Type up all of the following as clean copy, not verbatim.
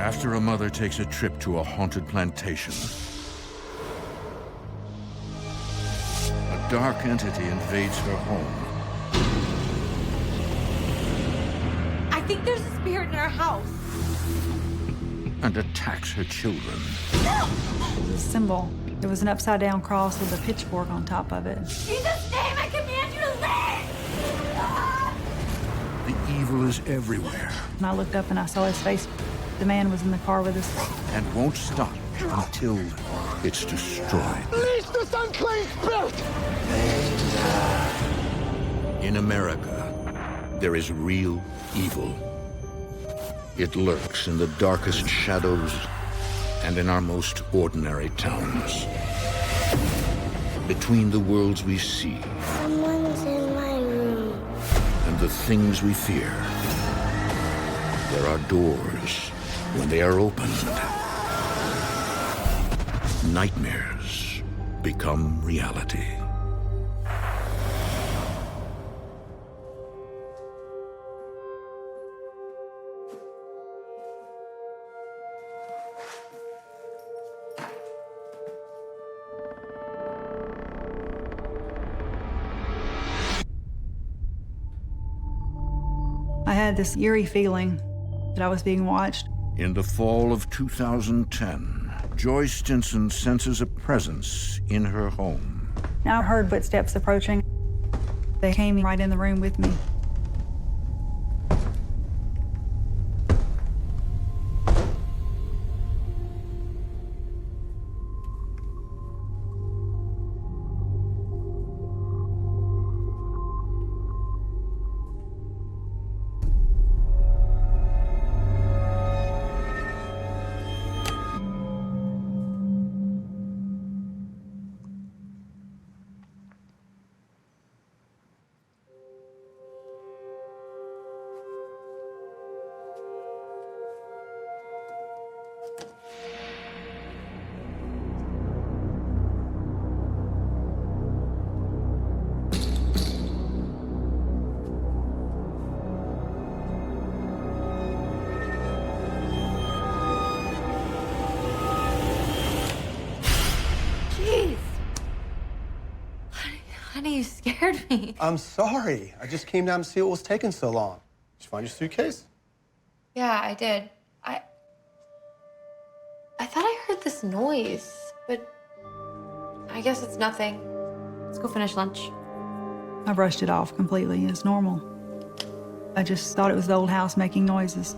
After a mother takes a trip to a haunted plantation, a dark entity invades her home. I think there's a spirit in our house. And attacks her children. The symbol, it was an upside-down cross with a pitchfork on top of it. In Jesus' name, I command you to leave! The evil is everywhere. And I looked up and I saw his face. The man was in the car with us. And won't stop until it's destroyed. Release this unclean spirit! In America, there is real evil. It lurks in the darkest shadows and in our most ordinary towns. Between the worlds we see Someone's in my room. and the things we fear, there are doors. When they are opened, nightmares become reality. I had this eerie feeling that I was being watched. In the fall of 2010, Joy Stinson senses a presence in her home. I heard footsteps approaching. They came right in the room with me. Honey, you scared me. I'm sorry. I just came down to see what was taking so long. Did you find your suitcase? Yeah, I did. I thought I heard this noise, but I guess it's nothing. Let's go finish lunch. I brushed it off completely. It's normal. I just thought it was the old house making noises.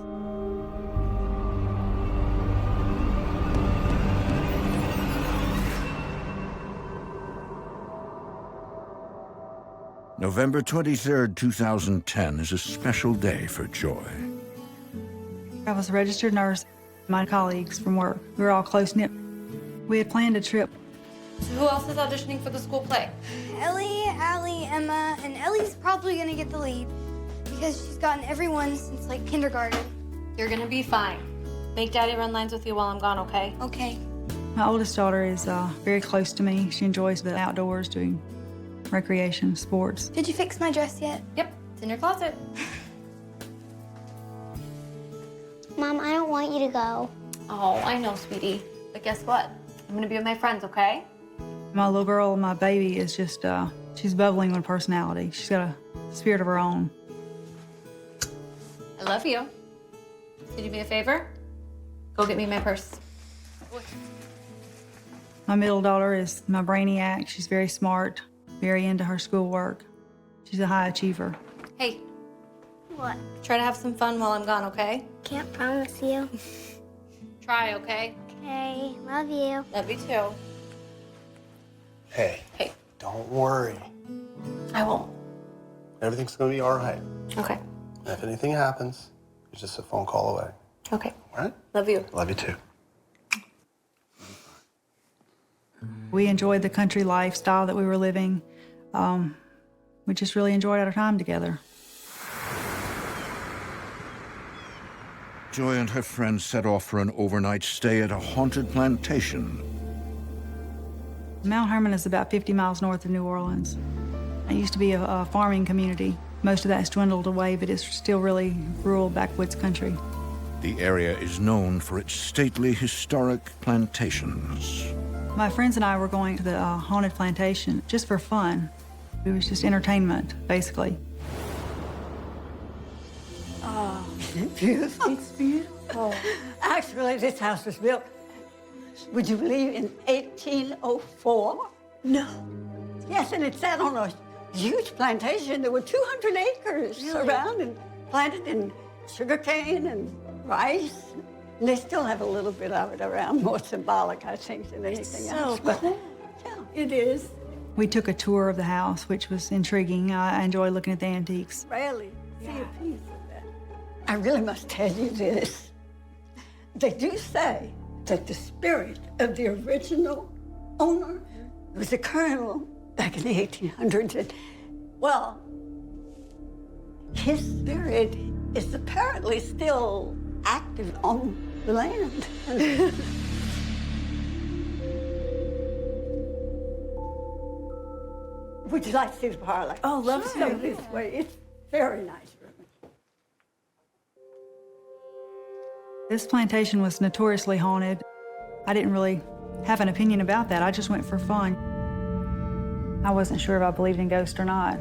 November 23rd, 2010 is a special day for Joy. I was a registered nurse. My colleagues from work, we were all close-knit. We had planned a trip. So who else is auditioning for the school play? Ellie, Allie, Emma, and Ellie's probably gonna get the lead because she's gotten everyone since like kindergarten. You're gonna be fine. Make Daddy run lines with you while I'm gone, okay? Okay. My oldest daughter is very close to me. She enjoys the outdoors, doing recreation, sports. Did you fix my dress yet? Yep, it's in your closet. Mom, I don't want you to go. Oh, I know, sweetie. But guess what? I'm gonna be with my friends, okay? My little girl, my baby, is just, she's bubbling with personality. She's got a spirit of her own. I love you. Could you do me a favor? Go get me my purse. My middle daughter is my brainiac. She's very smart, very into her schoolwork. She's a high achiever. Hey, What? try to have some fun while I'm gone, okay? Can't promise you. Try, okay? Okay, love you. Love you too. Hey. Hey. Don't worry. I won't. Everything's gonna be all right. Okay. And if anything happens, it's just a phone call away. Okay. All right? Love you. Love you too. We enjoyed the country lifestyle that we were living. We just really enjoyed our time together. Joy and her friends set off for an overnight stay at a haunted plantation. Mount Hermon is about 50 miles north of New Orleans. It used to be a farming community. Most of that's dwindled away, but it's still really rural backwoods country. The area is known for its stately historic plantations. My friends and I were going to the haunted plantation just for fun. It was just entertainment, basically. Beautiful. It's beautiful. Actually, this house was built, would you believe, in 1804? No. Yes, and it sat on a huge plantation. There were 200 acres around and planted in sugarcane and rice. And they still have a little bit of it around, more symbolic, I think, than anything else. But, yeah, it is. We took a tour of the house, which was intriguing. I enjoy looking at the antiques. Rarely see a piece of that. I really must tell you this. They do say that the spirit of the original owner was a colonel back in the 1800s. And, well, his spirit is apparently still active on the land. Would you like to see the parlor? Oh, love to go this way. It's very nice room. This plantation was notoriously haunted. I didn't really have an opinion about that. I just went for fun. I wasn't sure if I believed in ghosts or not.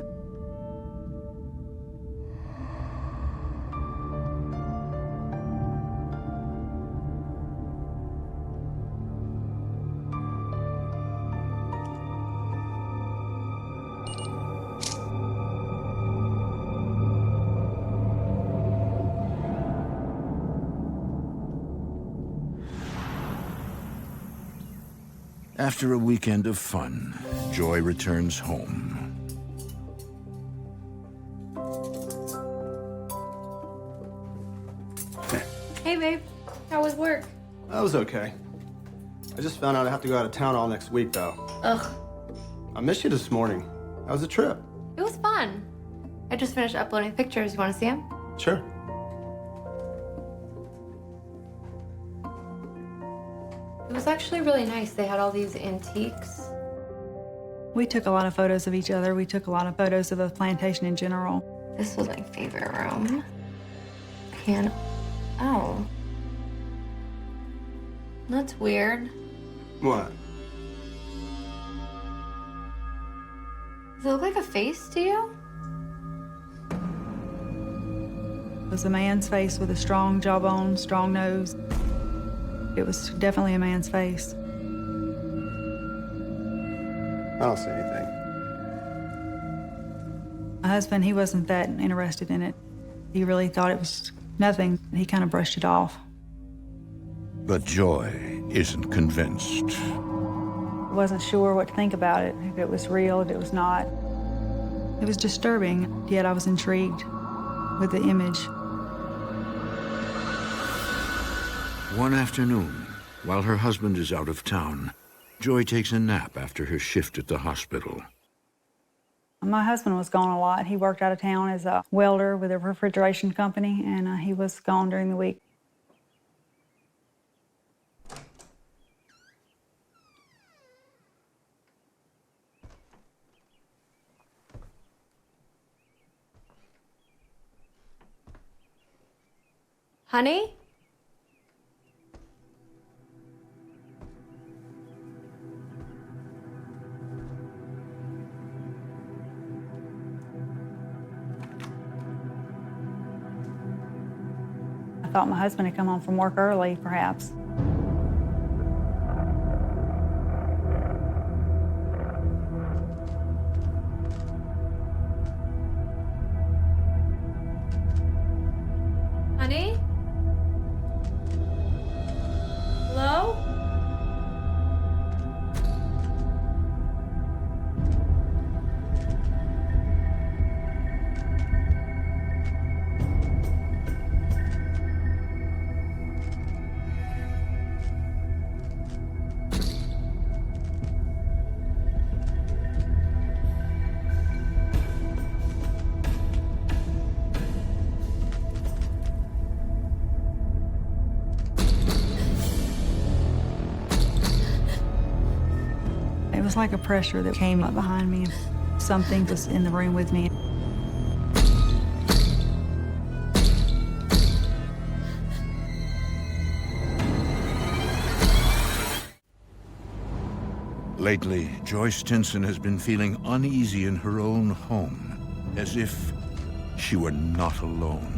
After a weekend of fun, Joy returns home. Hey, babe. How was work? That was okay. I just found out I have to go out of town all next week, though. Ugh. I missed you this morning. How was the trip? It was fun. I just finished uploading pictures. You want to see them? Sure. It was actually really nice. They had all these antiques. We took a lot of photos of each other. We took a lot of photos of the plantation in general. This was my favorite room. And, oh. That's weird. What? Does it look like a face to you? It was a man's face with a strong jawbone, strong nose. It was definitely a man's face. I don't see anything. My husband, he wasn't that interested in it. He really thought it was nothing. He kind of brushed it off. But Joy isn't convinced. I wasn't sure what to think about it, if it was real, if it was not. It was disturbing, yet I was intrigued with the image. One afternoon, while her husband is out of town, Joy takes a nap after her shift at the hospital. My husband was gone a lot. He worked out of town as a welder with a refrigeration company, and he was gone during the week. Honey? I thought my husband had come home from work early, perhaps. Honey? Hello? It was like a pressure that came up behind me. Something was in the room with me. Lately, Joy Stinson has been feeling uneasy in her own home, as if she were not alone.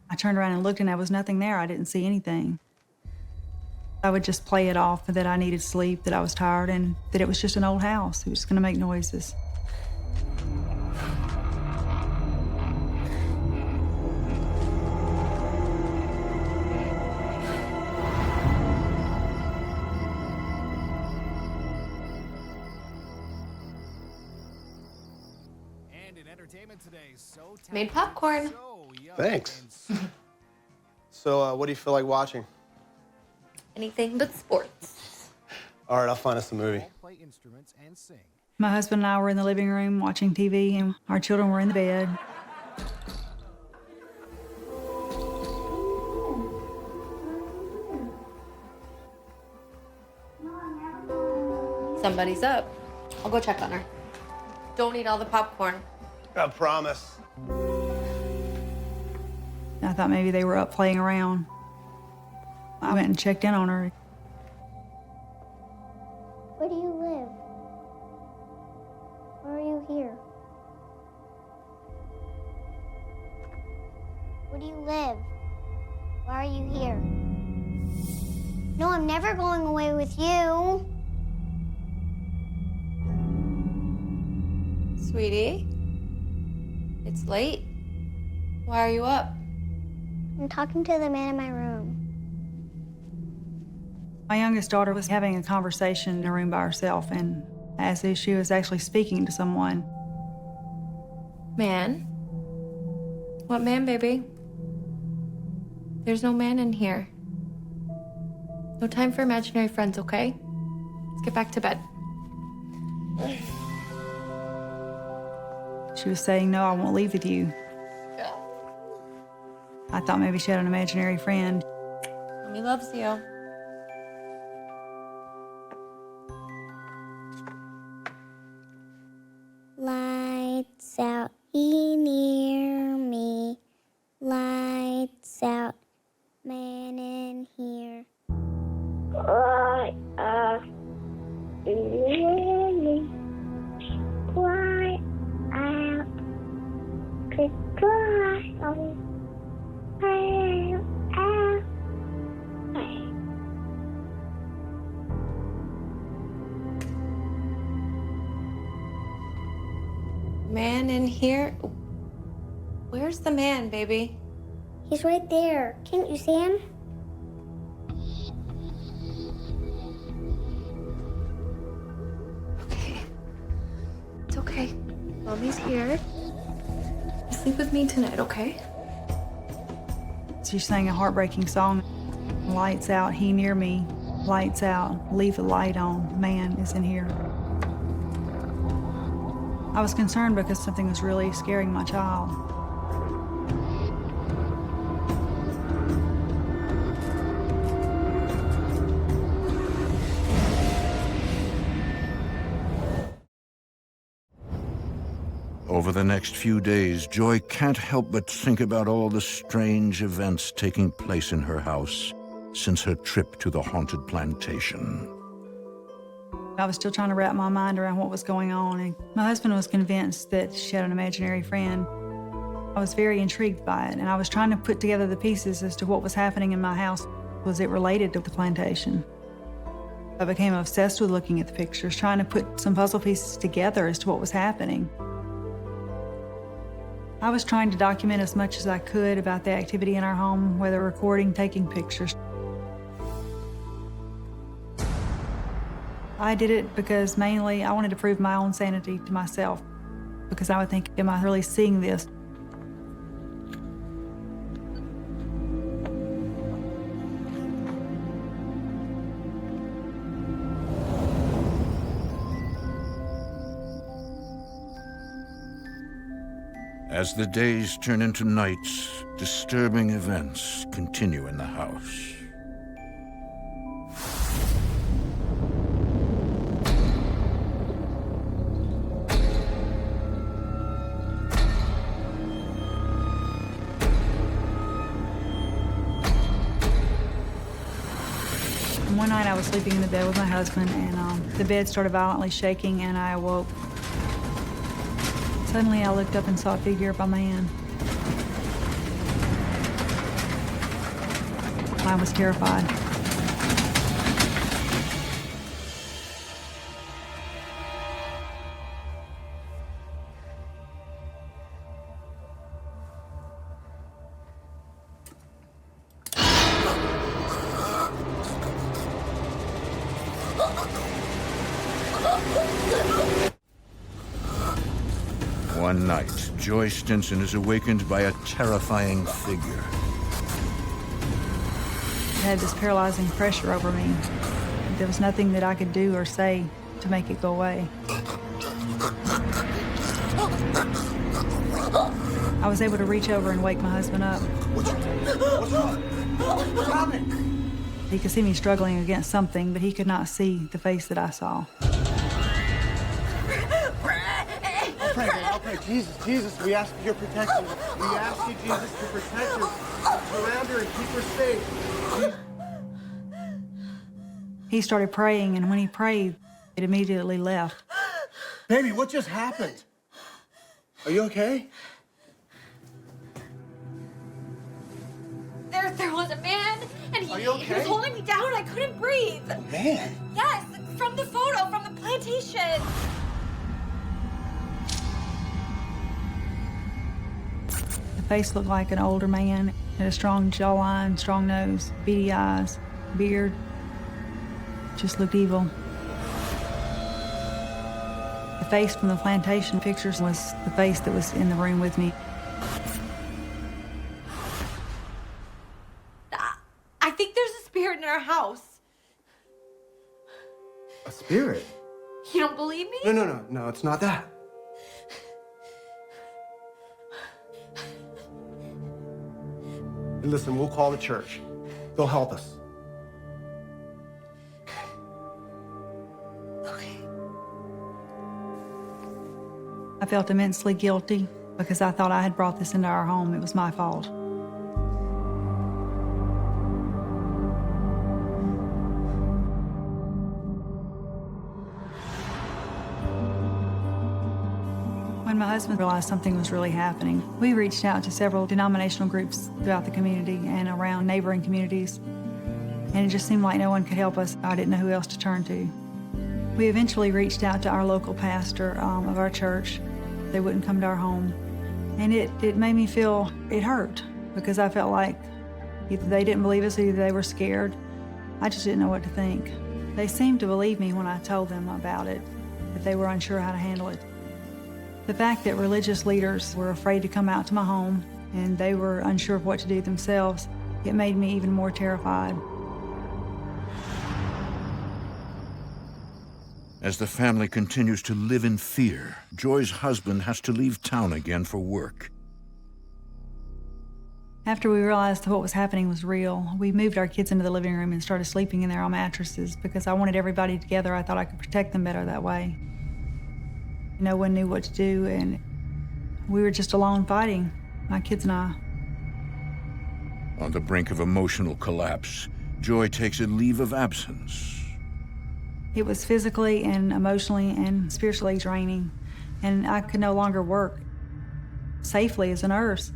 I turned around and looked, and there was nothing there. I didn't see anything. I would just play it off that I needed sleep, that I was tired, and that it was just an old house. It was going to make noises. And in entertainment today, so Made popcorn. so young Thanks. and So, what do you feel like watching? Anything but sports. All right, I'll find us a movie. play instruments and sing. My husband and I were in the living room watching TV, and our children were in the bed. Somebody's up. I'll go check on her. Don't eat all the popcorn. I promise. I thought maybe they were up playing around. I went and checked in on her. Where do you live? Why are you here? Where do you live? Why are you here? No, I'm never going away with you. Sweetie, it's late. Why are you up? I'm talking to the man in my room. My youngest daughter was having a conversation in a room by herself, and as if she was actually speaking to someone. Man? What man, baby? There's no man in here. No time for imaginary friends, okay? Let's get back to bed. She was saying, "No, I won't leave with you." I thought maybe she had an imaginary friend. Mommy loves you. Lights out, he near me. Lights out, man in here. Why really? Why out? Goodbye. Man in here? Where's the man, baby? He's right there. Can't you see him? Okay. It's okay. Mommy's here. Sleep with me tonight, okay? She sang a heartbreaking song. Lights out, he near me. Lights out, leave the light on. Man is in here. I was concerned because something was really scaring my child. Over the next few days, Joy can't help but think about all the strange events taking place in her house since her trip to the haunted plantation. I was still trying to wrap my mind around what was going on, and my husband was convinced that she had an imaginary friend. I was very intrigued by it, and I was trying to put together the pieces as to what was happening in my house. Was it related to the plantation? I became obsessed with looking at the pictures, trying to put some puzzle pieces together as to what was happening. I was trying to document as much as I could about the activity in our home, whether recording, taking pictures. I did it because mainly I wanted to prove my own sanity to myself, because I would think, am I really seeing this? As the days turn into nights, disturbing events continue in the house. One night I was sleeping in the bed with my husband, and the bed started violently shaking, and I awoke. Suddenly I looked up and saw a figure up on my hand. I was terrified. One night, Joy Stinson is awakened by a terrifying figure. It had this paralyzing pressure over me. There was nothing that I could do or say to make it go away. I was able to reach over and wake my husband up. What's wrong? What's happening? He could see me struggling against something, but he could not see the face that I saw. I'll pray. Jesus, we ask for your protection. We ask you, Jesus, to protect her, surround her, and keep her safe. He started praying, and when he prayed, it immediately left. Baby, what just happened? Are you okay? There was a man, and Are you okay? he was holding me down. I couldn't breathe. Man. Yes, from the photo, from the plantation. The face looked like an older man, had a strong jawline, strong nose, beady eyes, beard. Just looked evil. The face from the plantation pictures was the face that was in the room with me. I think there's a spirit in our house. A spirit? You don't believe me? No, it's not that. Listen, we'll call the church. They'll help us. Okay. I felt immensely guilty because I thought I had brought this into our home. It was my fault. When my husband realized something was really happening, we reached out to several denominational groups throughout the community and around neighboring communities. And it just seemed like no one could help us. I didn't know who else to turn to. We eventually reached out to our local pastor of our church. They wouldn't come to our home. And it made me feel, it hurt, because I felt like either they didn't believe us or either they were scared. I just didn't know what to think. They seemed to believe me when I told them about it, but they were unsure how to handle it. The fact that religious leaders were afraid to come out to my home and they were unsure of what to do themselves, it made me even more terrified. As the family continues to live in fear, Joy's husband has to leave town again for work. After we realized what was happening was real, we moved our kids into the living room and started sleeping in there on mattresses because I wanted everybody together. I thought I could protect them better that way. No one knew what to do, and we were just alone fighting, my kids and I. On the brink of emotional collapse, Joy takes a leave of absence. It was physically and emotionally and spiritually draining, and I could no longer work safely as a nurse.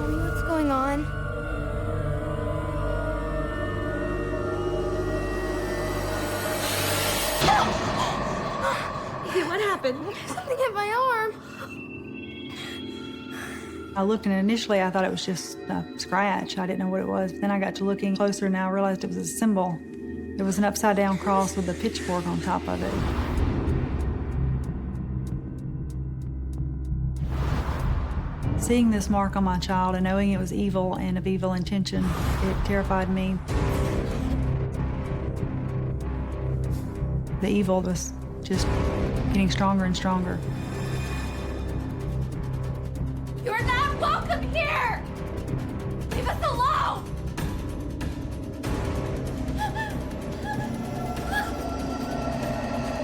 What's going on? Hey, what happened? Something hit my arm. I looked, and initially I thought it was just a scratch. I didn't know what it was. Then I got to looking closer, and I realized it was a symbol. It was an upside-down cross with a pitchfork on top of it. Seeing this mark on my child and knowing it was evil and of evil intention, it terrified me. The evil was just getting stronger and stronger. You're not welcome here! Leave us alone!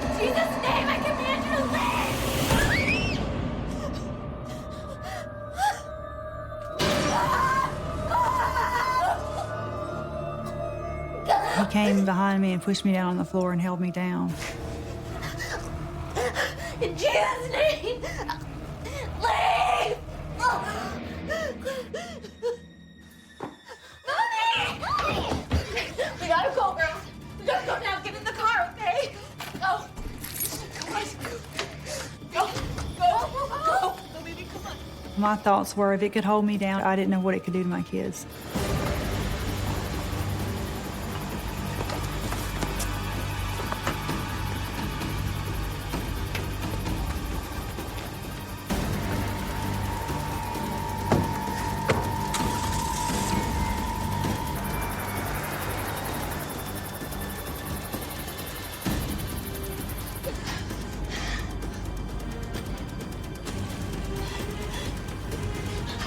In Jesus' name, I command you to leave! He came behind me and pushed me down on the floor and held me down. In Jesus' name, leave! Mommy! We gotta go, girls. We gotta go now. Get in the car, okay? Go. Come on. Go. Go. Go. Go, baby, come on. My thoughts were, if it could hold me down, I didn't know what it could do to my kids.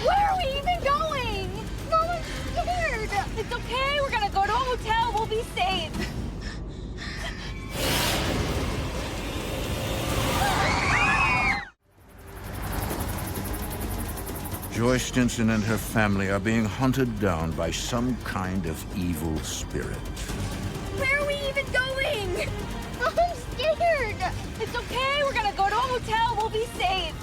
Where are we even going? Mom, I'm scared. It's okay. We're gonna go to a hotel. We'll be safe. Joy Stinson and her family are being hunted down by some kind of evil spirit. Where are we even going? I'm scared. It's okay. We're gonna go to a hotel. We'll be safe.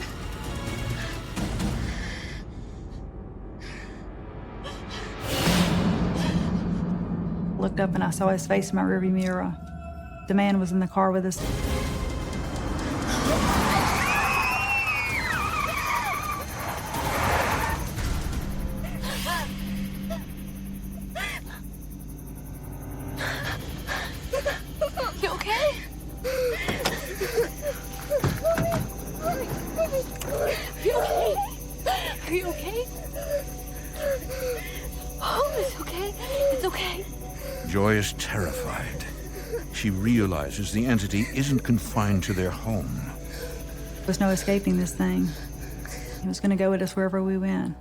Looked up and I saw his face in my rearview mirror. The man was in the car with us. You okay? Are you okay? Oh, it's okay. It's okay. Joy is terrified. She realizes the entity isn't confined to their home. There was no escaping this thing. He was going to go with us wherever we went.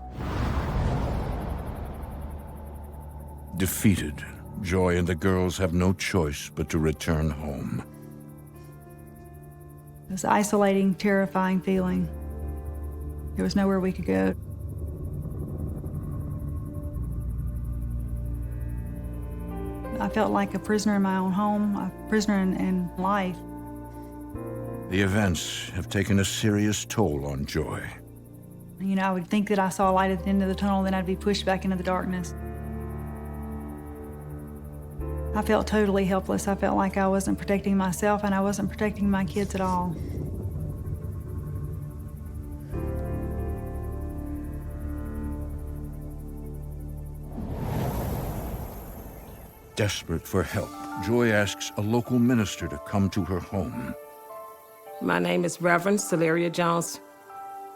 Defeated, Joy and the girls have no choice but to return home. It was an isolating, terrifying feeling. There was nowhere we could go. I felt like a prisoner in my own home, a prisoner in life. The events have taken a serious toll on Joy. You know, I would think that I saw a light at the end of the tunnel, then I'd be pushed back into the darkness. I felt totally helpless. I felt like I wasn't protecting myself and I wasn't protecting my kids at all. Desperate for help, Joy asks a local minister to come to her home. My name is Reverend Celeria Jones.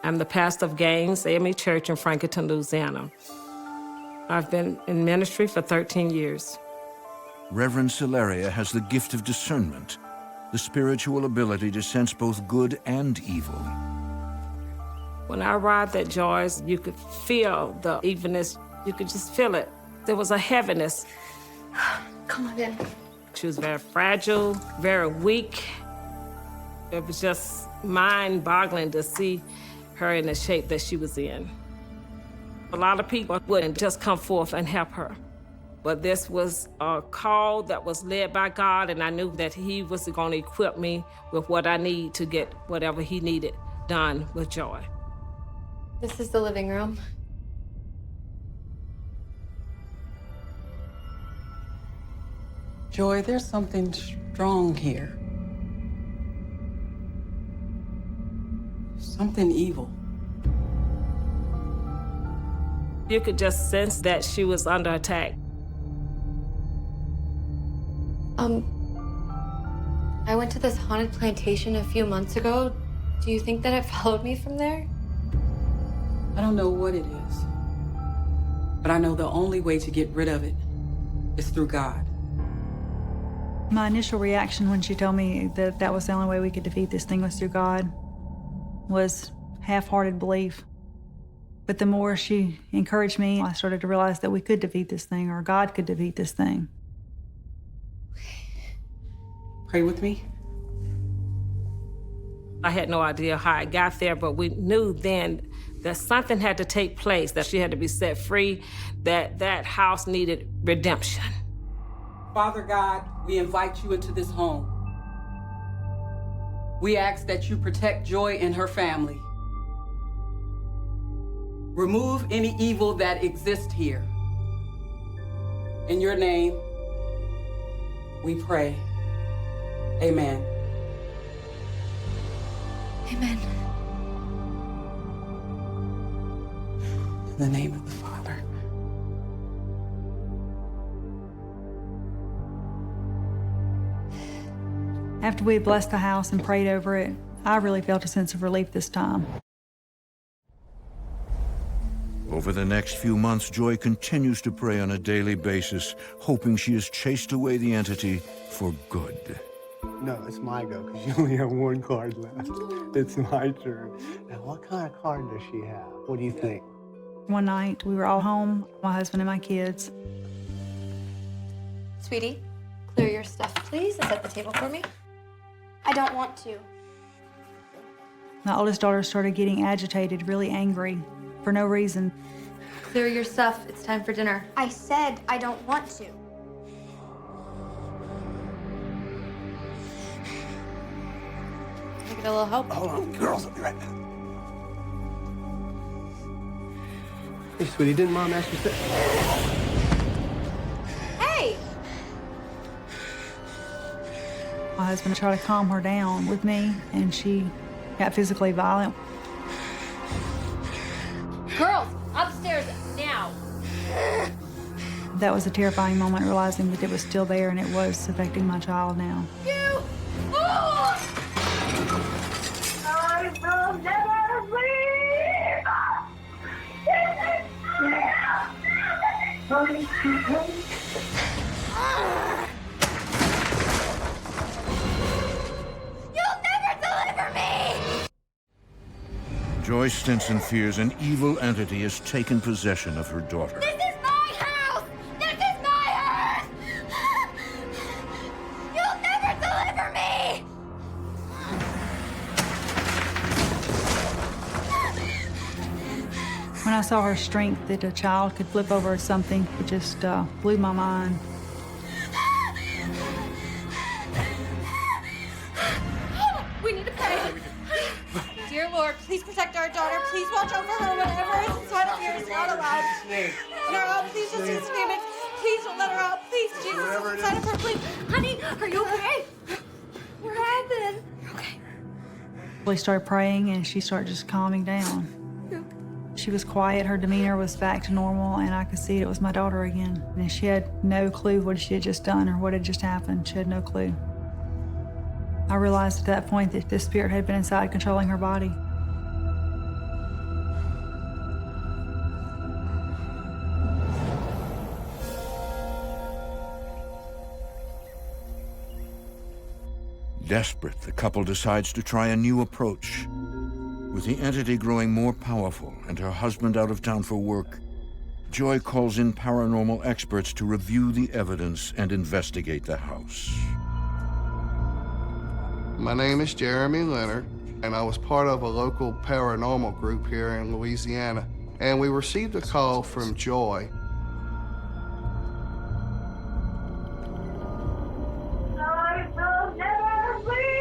I'm the pastor of Gaines AME Church in Franklinton, Louisiana. I've been in ministry for 13 years. Reverend Celeria has the gift of discernment, the spiritual ability to sense both good and evil. When I arrived at Joy's, you could feel the evilness. You could just feel it. There was a heaviness. Come on in. She was very fragile, very weak. It was just mind-boggling to see her in the shape that she was in. A lot of people wouldn't just come forth and help her. But this was a call that was led by God, and I knew that He was going to equip me with what I need to get whatever He needed done with Joy. This is the living room. Joy, there's something strong here. Something evil. You could just sense that she was under attack. I went to this haunted plantation a few months ago. Do you think that it followed me from there? I don't know what it is, but I know the only way to get rid of it is through God. My initial reaction when she told me that that was the only way we could defeat this thing was through God was half-hearted belief. But the more she encouraged me, I started to realize that we could defeat this thing, or God could defeat this thing. Pray with me. I had no idea how I got there, but we knew then that something had to take place, that she had to be set free, that that house needed redemption. Father God, we invite you into this home. We ask that you protect Joy and her family. Remove any evil that exists here. In your name, we pray. Amen. Amen. In the name of the Father. After we had blessed the house and prayed over it, I really felt a sense of relief this time. Over the next few months, Joy continues to pray on a daily basis, hoping she has chased away the entity for good. No, it's my go, because you only have one card left. It's my turn. Now, what kind of card does she have? What do you think? One night, we were all home, my husband and my kids. Sweetie, clear your stuff, please, and set the table for me. I don't want to. My oldest daughter started getting agitated, really angry, for no reason. Clear your stuff. It's time for dinner. I said I don't want to. Can I get a little help? Hold on, girls, I'll be right back. Hey, sweetie, didn't Mom ask you to... Hey! My husband tried to calm her down with me, and she got physically violent. Girls, upstairs now. That was a terrifying moment, realizing that it was still there and it was affecting my child now. You! Oh! I will never leave. You'll never deliver me! Joy Stinson fears an evil entity has taken possession of her daughter. This is my house! This is my earth! You'll never deliver me! When I saw her strength that a child could flip over something, it just blew my mind. We need to pray. Dear Lord, please protect our daughter. Please watch over her. Whatever is inside of here is not allowed. Let her out. Please just use name it. Please don't let her out. Please, Jesus, is inside of her. Please. Honey, are you okay? What happened? Okay. We started praying and she started just calming down. She was quiet, her demeanor was back to normal, and I could see it was my daughter again. And she had no clue what she had just done or what had just happened. She had no clue. I realized at that point that this spirit had been inside controlling her body. Desperate, the couple decides to try a new approach. With the entity growing more powerful and her husband out of town for work, Joy calls in paranormal experts to review the evidence and investigate the house. My name is Jeremy Leonard, and I was part of a local paranormal group here in Louisiana. And we received a call from Joy. I will never leave.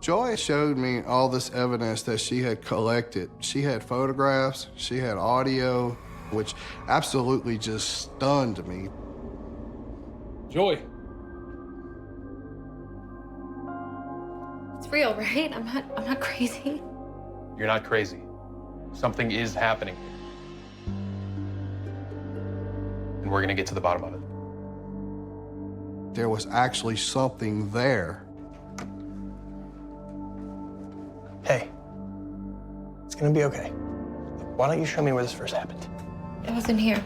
Joy showed me all this evidence that she had collected. She had photographs, she had audio, which absolutely just stunned me. Joy. It's real, right? I'm not crazy. You're not crazy. Something is happening. And we're gonna get to the bottom of it. There was actually something there. Hey, it's gonna be okay. Why don't you show me where this first happened? It wasn't here.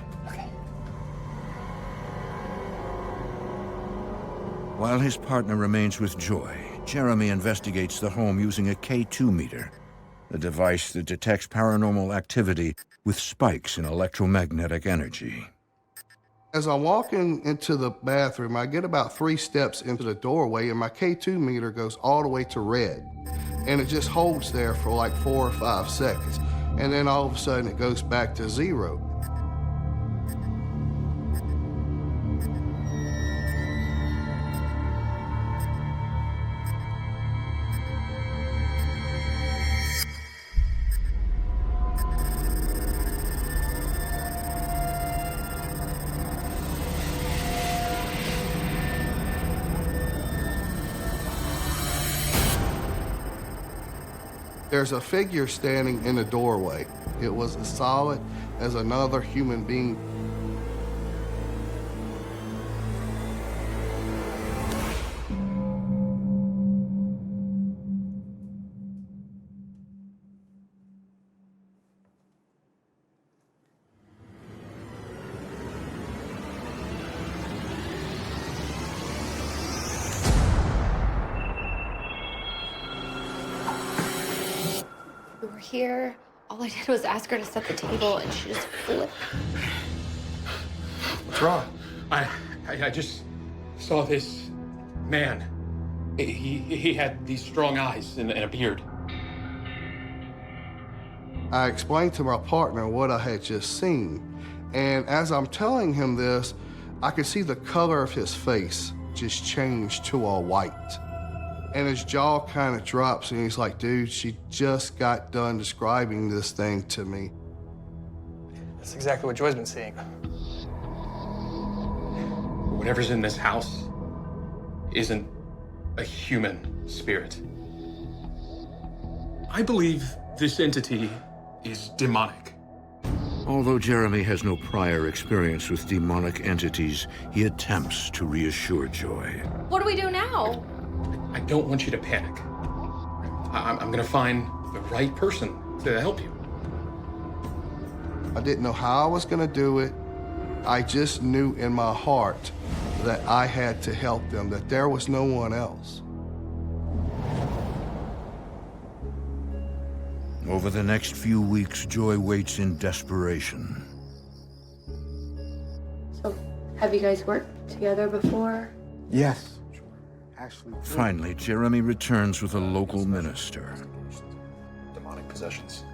While his partner remains with Joy, Jeremy investigates the home using a K2 meter, a device that detects paranormal activity with spikes in electromagnetic energy. As I'm walking into the bathroom, I get about 3 steps into the doorway and my K2 meter goes all the way to red. And it just holds there for like 4 or 5 seconds. And then all of a sudden it goes back to 0. There's a figure standing in the doorway. It was as solid as another human being. We were here. All I did was ask her to set the table, and she just flipped. What's wrong? I just saw this man. He had these strong eyes and a beard. I explained to my partner what I had just seen. And as I'm telling him this, I could see the color of his face just change to all white. And his jaw kind of drops and he's like, dude, she just got done describing this thing to me. That's exactly what Joy's been seeing. Whatever's in this house isn't a human spirit. I believe this entity is demonic. Although Jeremy has no prior experience with demonic entities, he attempts to reassure Joy. What do we do now? I don't want you to panic. I'm gonna find the right person to help you. I didn't know how I was gonna do it. I just knew in my heart that I had to help them, that there was no one else. Over the next few weeks, Joy waits in desperation. So, have you guys worked together before? Yes. Actually, Finally, Jeremy returns with a local minister. Demonic possessions.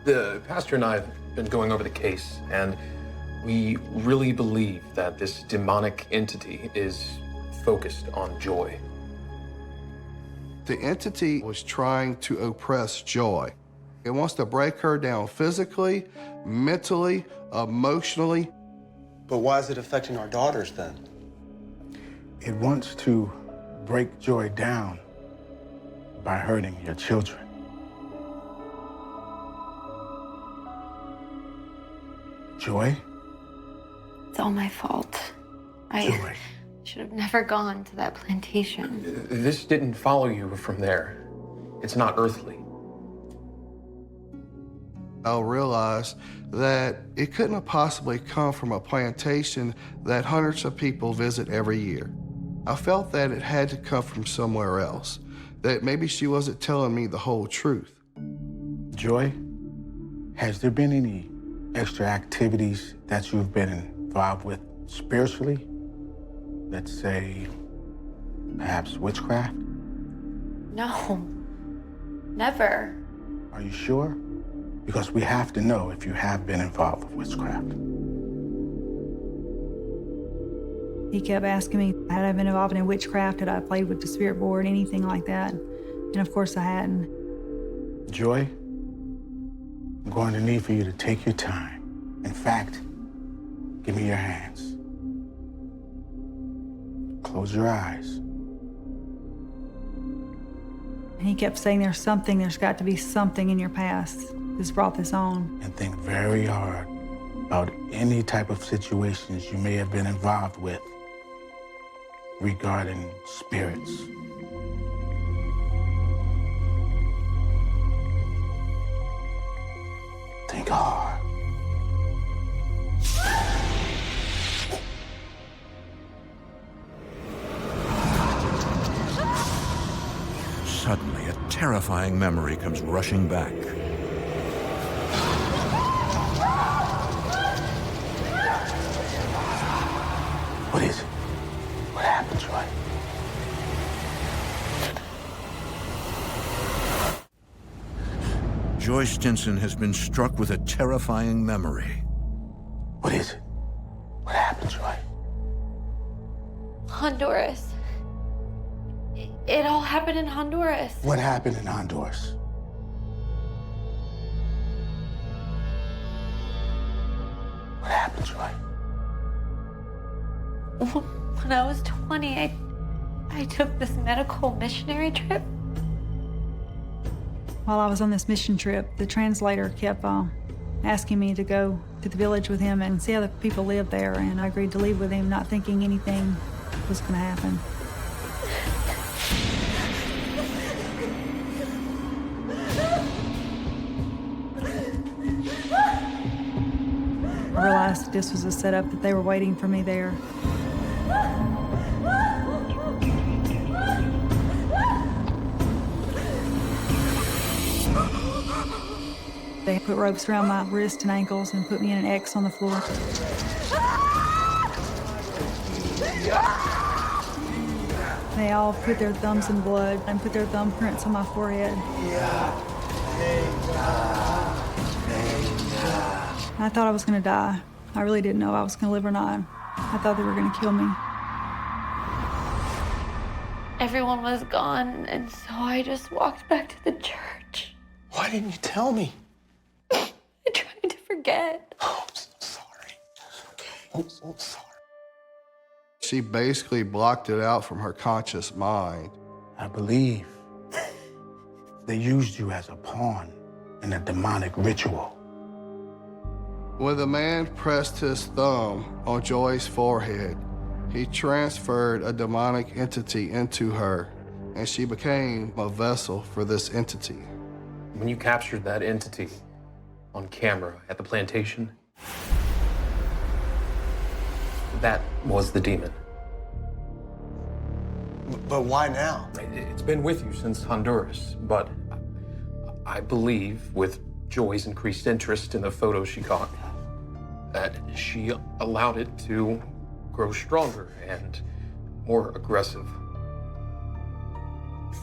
The pastor and I have been going over the case, and we really believe that this demonic entity is focused on Joy. The entity was trying to oppress Joy. It wants to break her down physically, mentally, emotionally. But why is it affecting our daughters then? It wants to break Joy down by hurting your children. Joy? It's all my fault. I should have never gone to that plantation. This didn't follow you from there. It's not earthly. I'll realize that it couldn't have possibly come from a plantation that hundreds of people visit every year. I felt that it had to come from somewhere else, that maybe she wasn't telling me the whole truth. Joy, has there been any extra activities that you've been involved with spiritually? Let's say, perhaps witchcraft? No, never. Are you sure? Because we have to know if you have been involved with witchcraft. He kept asking me, had I been involved in witchcraft? Had I played with the spirit board, anything like that? And of course I hadn't. Joy, I'm going to need for you to take your time. In fact, give me your hands. Close your eyes. He kept saying, there's got to be something in your past that's brought this on. And think very hard about any type of situations you may have been involved with regarding spirits. Think hard. Suddenly, a terrifying memory comes rushing back. What is it? What happened, Joy? Joy Stinson has been struck with a terrifying memory. What is it? What happened, Joy? Honduras. It all happened in Honduras. What happened in Honduras? What happened, Joy? When I was 20, I took this medical missionary trip. While I was on this mission trip, the translator kept asking me to go to the village with him and see how the people lived there, and I agreed to leave with him, not thinking anything was going to happen. I realized that this was a setup, that they were waiting for me there. They put ropes around my wrists and ankles and put me in an X on the floor. They all put their thumbs in blood and put their thumbprints on my forehead. I thought I was going to die. I really didn't know if I was going to live or not. I thought they were going to kill me. Everyone was gone, and so I just walked back to the church. Why didn't you tell me? I tried to forget. Oh, I'm so sorry. I'm so sorry. She basically blocked it out from her conscious mind. I believe they used you as a pawn in a demonic ritual. When the man pressed his thumb on Joy's forehead, he transferred a demonic entity into her, and she became a vessel for this entity. When you captured that entity on camera at the plantation, that was the demon. But why now? It's been with you since Honduras, but I believe with Joy's increased interest in the photos she caught, that she allowed it to grow stronger and more aggressive.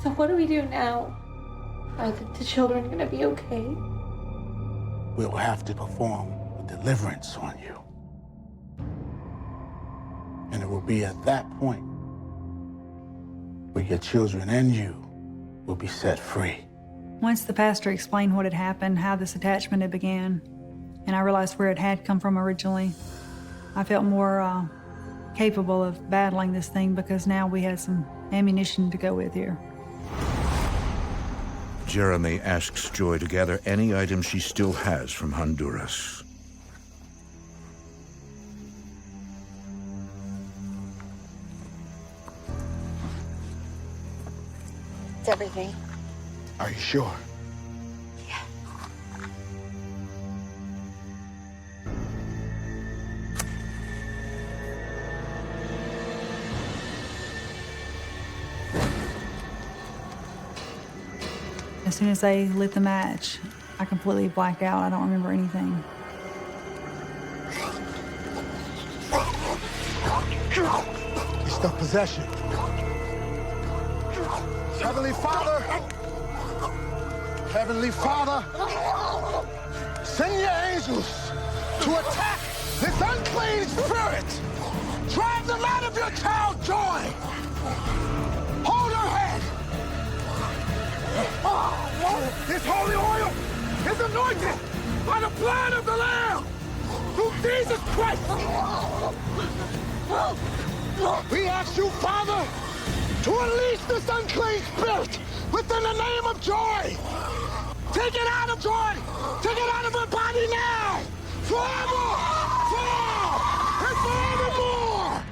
So what do we do now? Are the children going to be okay? We'll have to perform a deliverance on you. And it will be at that point where your children and you will be set free. Once the pastor explained what had happened, how this attachment had began, and I realized where it had come from originally, I felt more capable of battling this thing because now we had some ammunition to go with here. Jeremy asks Joy to gather any items she still has from Honduras. It's everything. Are you sure? Yeah. As soon as they lit the match, I completely blacked out. I don't remember anything. It's the possession. Heavenly Father, Heavenly Father, send your angels to attack this unclean spirit. Drive them out of your child, Joy. Hold her head. This holy oil is anointed by the blood of the Lamb through Jesus Christ. We ask you, Father, to unleash this unclean spirit within the name of Joy. Take it out of Joy. Take it out of her body now. Forever. For and forevermore.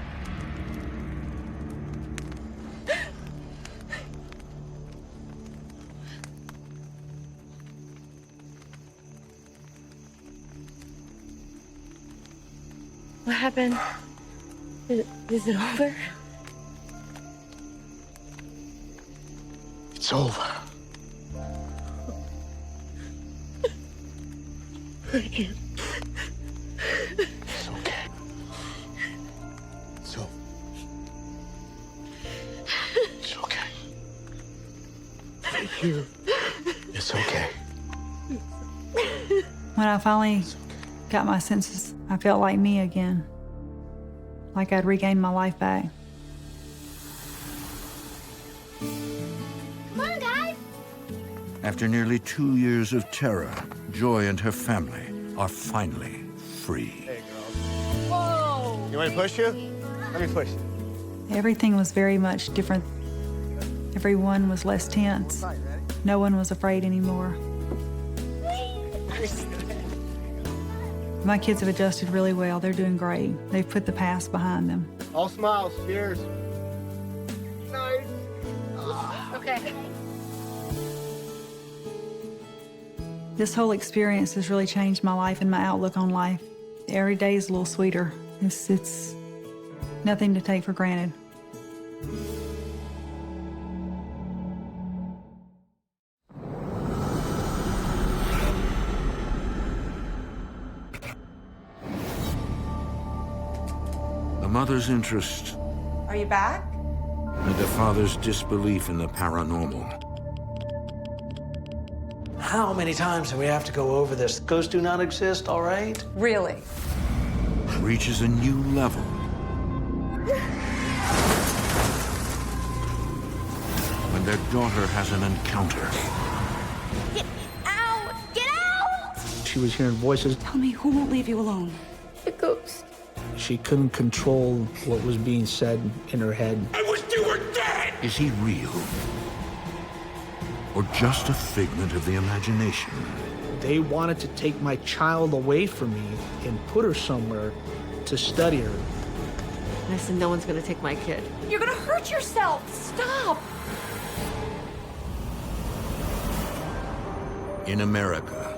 What happened? Is it over? It's over. Thank you. It's okay. It's over. It's okay. Thank you. It's okay. When I finally got my senses, I felt like me again. Like I'd regained my life back. Come on, guys. After nearly 2 years of terror, Joy and her family are finally free. Hey, girls. Whoa! You want me to push you? Let me push you. Everything was very much different. Everyone was less tense. No one was afraid anymore. My kids have adjusted really well. They're doing great. They've put the past behind them. All smiles. Cheers. Nice. Okay. This whole experience has really changed my life and my outlook on life. Every day is a little sweeter. It's nothing to take for granted. The mother's interest Are you back? and the father's disbelief in the paranormal How many times do we have to go over this? Ghosts do not exist, all right? Really? reaches a new level when their daughter has an encounter. Get out! Get out! She was hearing voices. Tell me, who won't leave you alone? The ghost. She couldn't control what was being said in her head. I wish you were dead! Is he real? Or just a figment of the imagination? They wanted to take my child away from me and put her somewhere to study her. I said, no one's gonna take my kid. You're gonna hurt yourself! Stop! In America,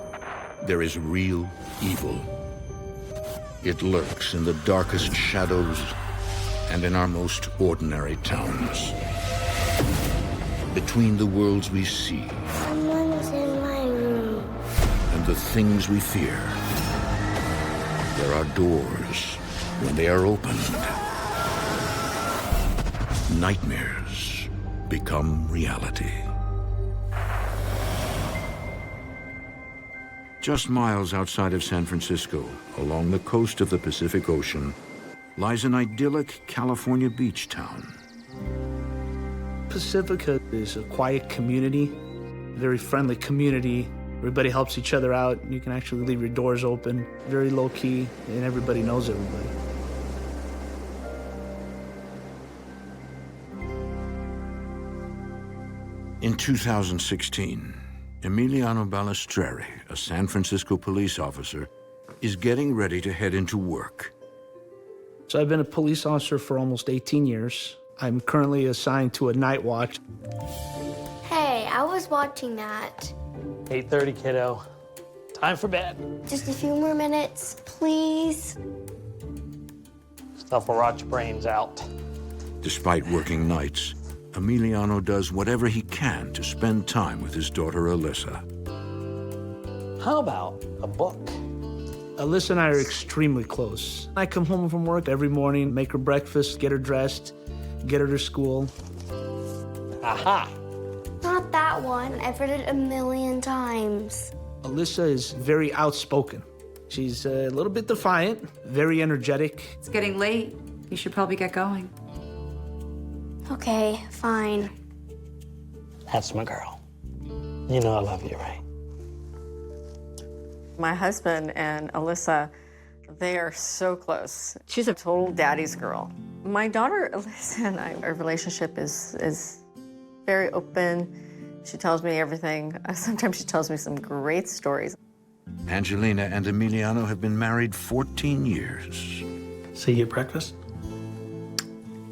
there is real evil. It lurks in the darkest shadows and in our most ordinary towns. Between the worlds we see Someone's in my room. and the things we fear, there are doors. When they are opened, nightmares become reality. Just miles outside of San Francisco, along the coast of the Pacific Ocean, lies an idyllic California beach town. Pacifica is a quiet community, very friendly community. Everybody helps each other out. You can actually leave your doors open, very low key, and everybody knows everybody. In 2016, Emiliano Balistreris, a San Francisco police officer, is getting ready to head into work. So I've been a police officer for almost 18 years. I'm currently assigned to a night watch. Hey, I was watching that. 8:30, kiddo. Time for bed. Just a few more minutes, please. Stuff will rot your brains out. Despite working nights, Emiliano does whatever he can to spend time with his daughter Alyssa. How about a book? Alyssa and I are extremely close. I come home from work every morning, make her breakfast, get her dressed, get her to school. Aha! Not that one. I've read it a million times. Alyssa is very outspoken. She's a little bit defiant, very energetic. It's getting late. You should probably get going. Okay, fine. That's my girl. You know I love you, right? My husband and Alyssa, they are so close. She's a total daddy's girl. My daughter, Alyssa, and I, our relationship is very open. She tells me everything. Sometimes she tells me some great stories. Angelina and Emiliano have been married 14 years. See you at breakfast?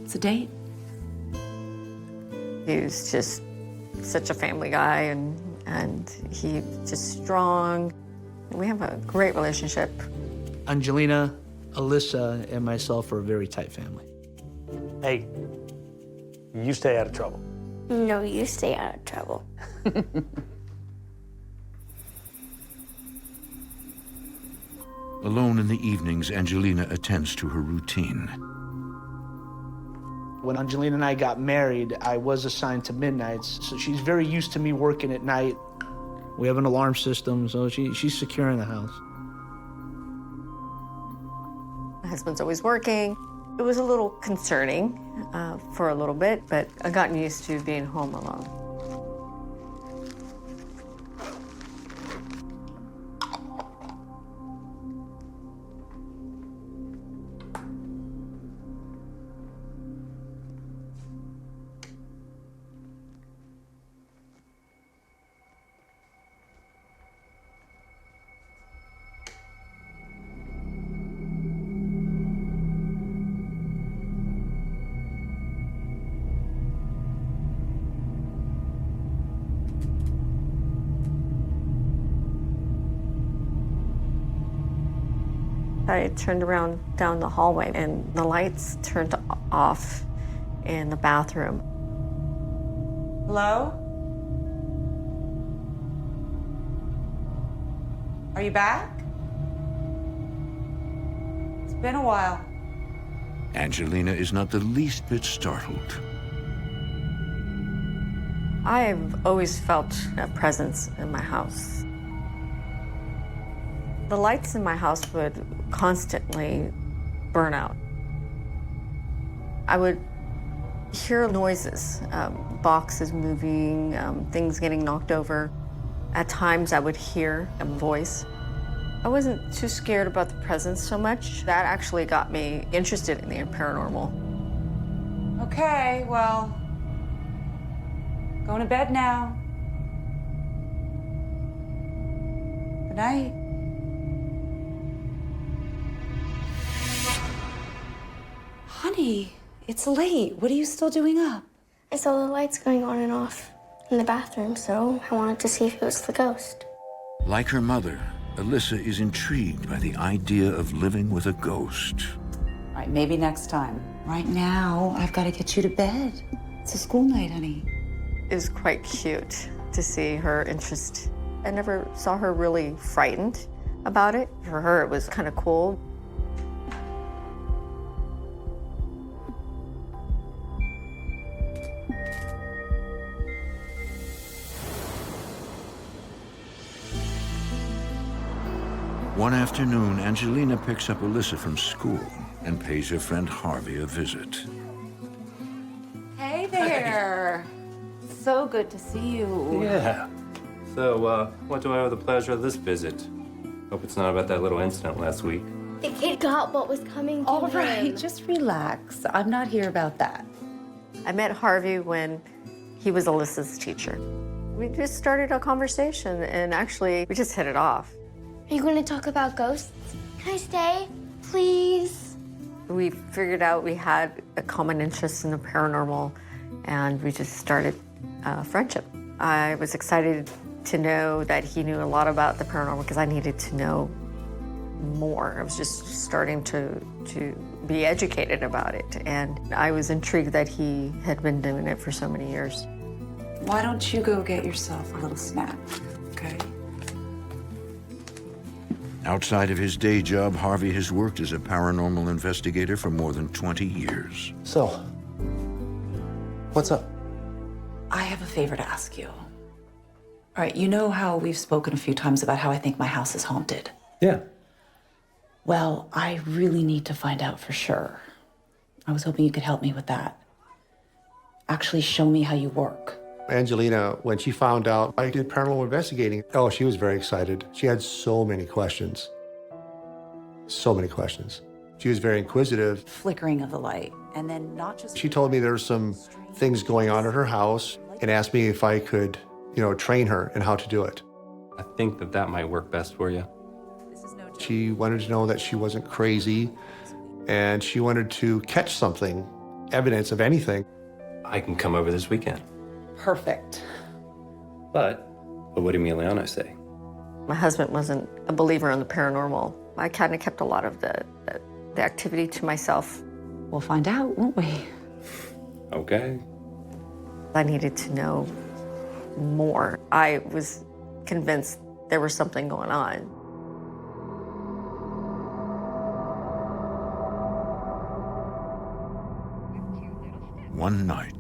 It's a date. He's just such a family guy, and he's just strong. We have a great relationship. Angelina, Alyssa, and myself are a very tight family. Hey, you stay out of trouble. No, you stay out of trouble. Alone in the evenings, Angelina attends to her routine. When Angelina and I got married, I was assigned to midnights, so she's very used to me working at night. We have an alarm system, so she's secure in the house. My husband's always working. It was a little concerning for a little bit, but I've gotten used to being home alone. I turned around down the hallway and the lights turned off in the bathroom. Hello? Are you back? It's been a while. Angelina is not the least bit startled. I've always felt a presence in my house. The lights in my house would constantly burn out. I would hear noises, boxes moving, things getting knocked over. At times I would hear a voice. I wasn't too scared about the presence so much. That actually got me interested in the paranormal. Okay, well, going to bed now. Good night. Honey, it's late. What are you still doing up? I saw the lights going on and off in the bathroom, so I wanted to see if it was the ghost. Like her mother, Alyssa is intrigued by the idea of living with a ghost. All right, maybe next time. Right now, I've got to get you to bed. It's a school night, honey. It was quite cute to see her interest. I never saw her really frightened about it. For her, it was kind of cool. One afternoon, Angelina picks up Alyssa from school and pays her friend Harvey a visit. Hey there. So good to see you. Yeah. So, what do I owe the pleasure of this visit? Hope it's not about that little incident last week. The kid got what was coming to All him. right, just relax. I'm not here about that. I met Harvey when he was Alyssa's teacher. We just started a conversation, and actually, we just hit it off. Are you going to talk about ghosts? Can I stay, please? We figured out we had a common interest in the paranormal, and we just started a friendship. I was excited to know that he knew a lot about the paranormal because I needed to know more. I was just starting to be educated about it, and I was intrigued that he had been doing it for so many years. Why don't you go get yourself a little snack, okay? Outside of his day job, Harvey has worked as a paranormal investigator for more than 20 years. So, what's up? I have a favor to ask you. All right, you know how we've spoken a few times about how I think my house is haunted? Yeah. Well, I really need to find out for sure. I was hoping you could help me with that. Actually show me how you work. Angelina, when she found out I did paranormal investigating, oh, she was very excited. She had so many questions. So many questions. She was very inquisitive. Flickering of the light, and then not just... She told me there were some things going on at her house and asked me if I could, train her in how to do it. I think that might work best for you. She wanted to know that she wasn't crazy, and she wanted to catch something, evidence of anything. I can come over this weekend. Perfect. But what did Emiliano say? My husband wasn't a believer in the paranormal. I kind of kept a lot of the activity to myself. We'll find out, won't we? Okay. I needed to know more. I was convinced there was something going on. One night,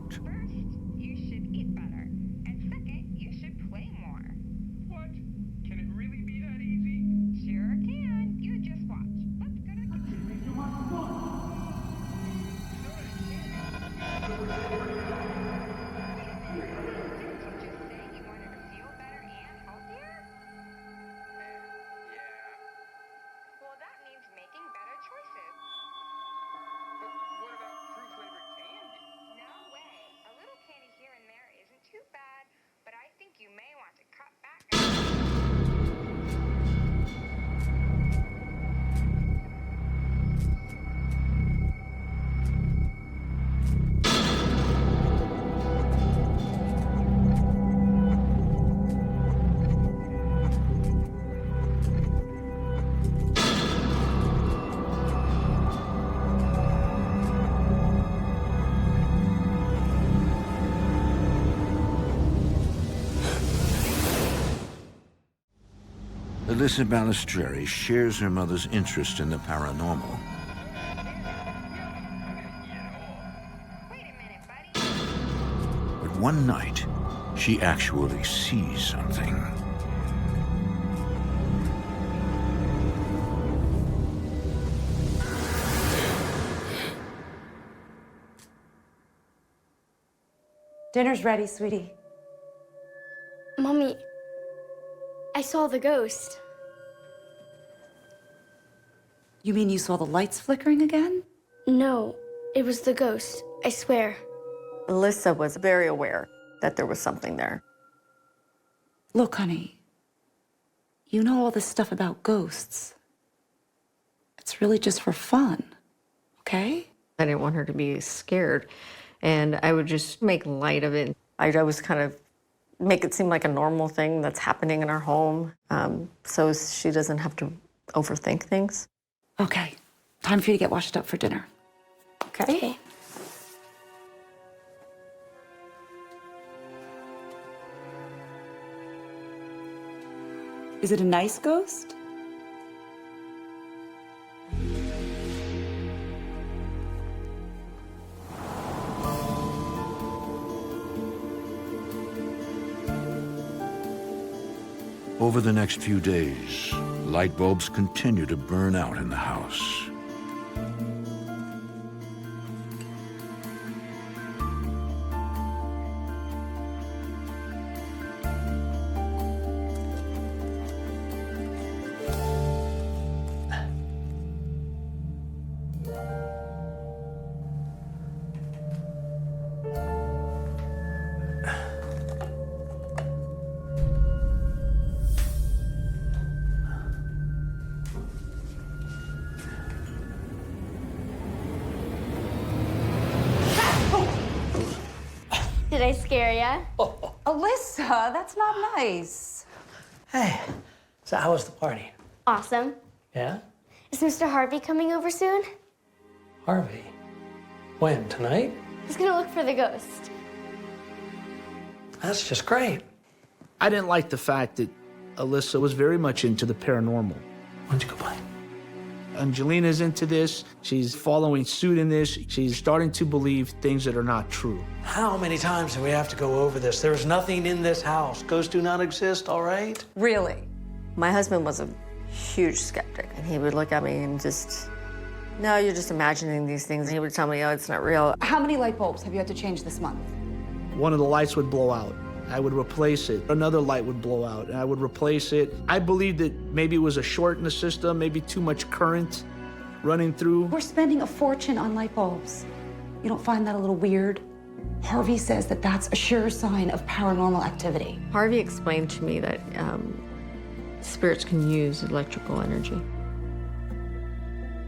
Alyssa Balistreris shares her mother's interest in the paranormal. But one night, she actually sees something. Dinner's ready, sweetie. Mommy, I saw the ghost. You mean you saw the lights flickering again? No, it was the ghost, I swear. Alyssa was very aware that there was something there. Look, honey, you know all this stuff about ghosts. It's really just for fun, okay? I didn't want her to be scared, and I would just make light of it. I was kind of make it seem like a normal thing that's happening in our home, so she doesn't have to overthink things. Okay, time for you to get washed up for dinner. Okay? Is it a nice ghost? Over the next few days, light bulbs continue to burn out in the house. Did I scare ya? Alyssa, that's not nice. Hey, so how was the party? Awesome. Yeah? Is Mr. Harvey coming over soon? Harvey? When, tonight? He's gonna look for the ghost. That's just great. I didn't like the fact that Alyssa was very much into the paranormal. Why'd you go play? Angelina's into this. She's following suit in this. She's starting to believe things that are not true. How many times do we have to go over this? There's nothing in this house. Ghosts do not exist, all right? Really? My husband was a huge skeptic, and he would look at me and just, no, you're just imagining these things. And he would tell me, oh, it's not real. How many light bulbs have you had to change this month? One of the lights would blow out. I would replace it. Another light would blow out, and I would replace it. I believed that maybe it was a short in the system, maybe too much current. running through. We're spending a fortune on light bulbs. You don't find that a little weird? Harvey says that that's a sure sign of paranormal activity. Harvey explained to me that spirits can use electrical energy.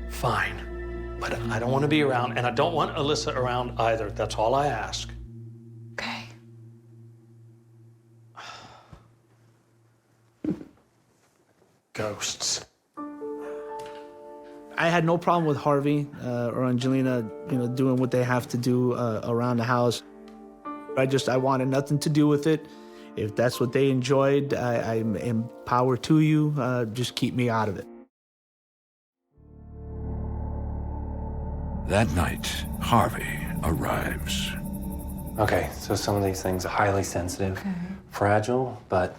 Fine, but I don't want to be around, and I don't want Alyssa around either. That's all I ask. Okay. Ghosts. I had no problem with Harvey or Angelina, doing what they have to do around the house. I wanted nothing to do with it. If that's what they enjoyed, I'm empowered to you. Just keep me out of it. That night, Harvey arrives. Okay, so some of these things are highly sensitive, fragile, but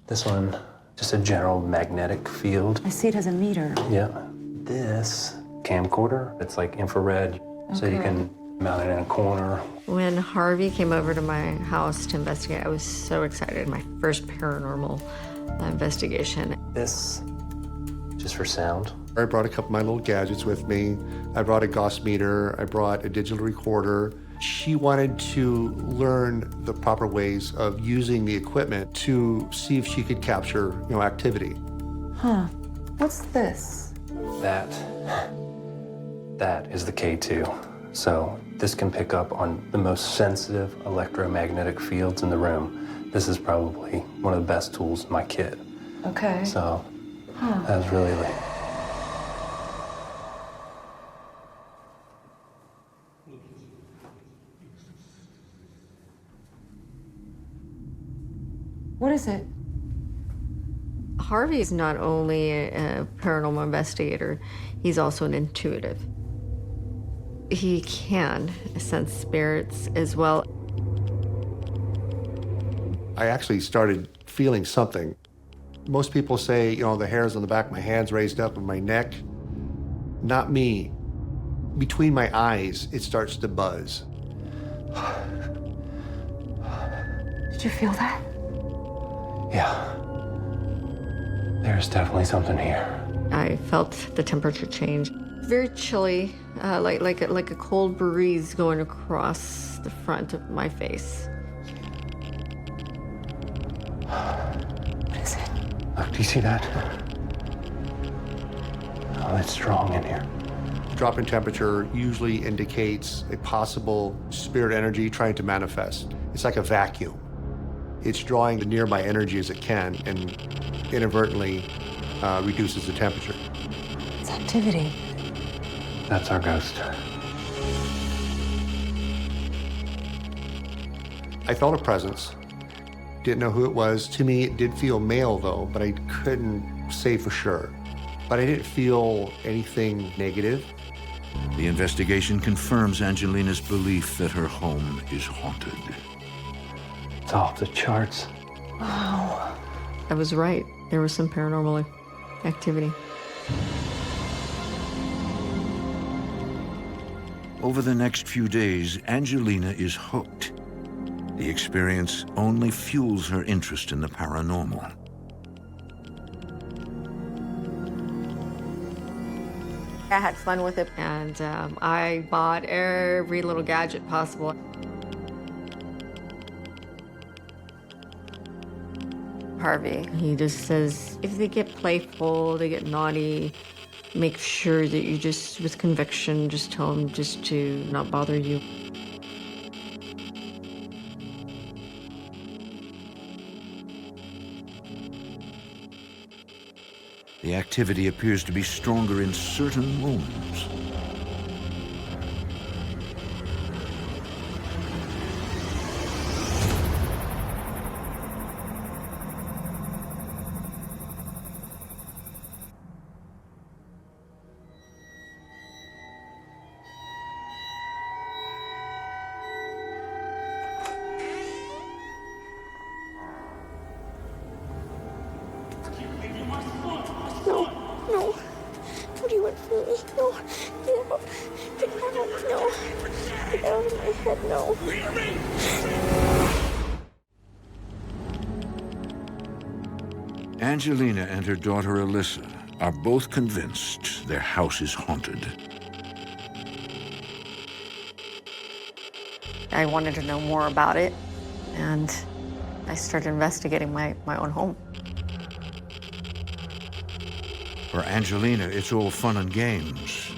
this one, just a general magnetic field. I see it as a meter. Yeah. This camcorder, it's like infrared, so you can mount it in a corner. When Harvey came over to my house to investigate, I was so excited. My first paranormal investigation. This, just for sound. I brought a couple of my little gadgets with me. I brought a Gauss meter. I brought a digital recorder. She wanted to learn the proper ways of using the equipment to see if she could capture, activity. Huh. What's this? That is the K2. So this can pick up on the most sensitive electromagnetic fields in the room. This is probably one of the best tools in my kit. Okay. So that was really What is it? Harvey is not only a paranormal investigator, he's also an intuitive. He can sense spirits as well. I actually started feeling something. Most people say, the hairs on the back of my hands raised up and my neck. Not me. Between my eyes, it starts to buzz. Did you feel that? Yeah. There's definitely something here. I felt the temperature change. Very chilly, like a cold breeze going across the front of my face. What is it? Look, do you see that? Oh, it's strong in here. Drop in temperature usually indicates a possible spirit energy trying to manifest. It's like a vacuum. It's drawing the nearby energy as it can and inadvertently reduces the temperature. It's activity. That's our ghost. I felt a presence. Didn't know who it was. To me, it did feel male, though, but I couldn't say for sure. But I didn't feel anything negative. The investigation confirms Angelina's belief that her home is haunted. It's off the charts. Wow. I was right. There was some paranormal activity. Over the next few days, Angelina is hooked. The experience only fuels her interest in the paranormal. I had fun with it, and I bought every little gadget possible. Harvey, he just says, if they get playful, they get naughty, make sure that you just, with conviction, just tell them just to not bother you. The activity appears to be stronger in certain rooms. Angelina and her daughter Alyssa are both convinced their house is haunted. I wanted to know more about it, and I started investigating my own home. For Angelina, it's all fun and games.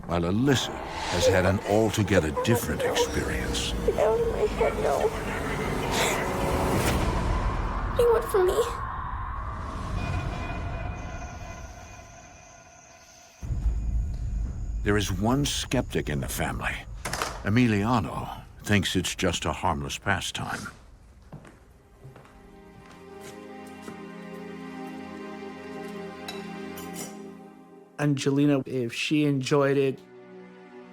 While Alyssa has had an altogether different experience. Get out of my head, no. What do you want from me? There is one skeptic in the family. Emiliano thinks it's just a harmless pastime. Angelina, if she enjoyed it,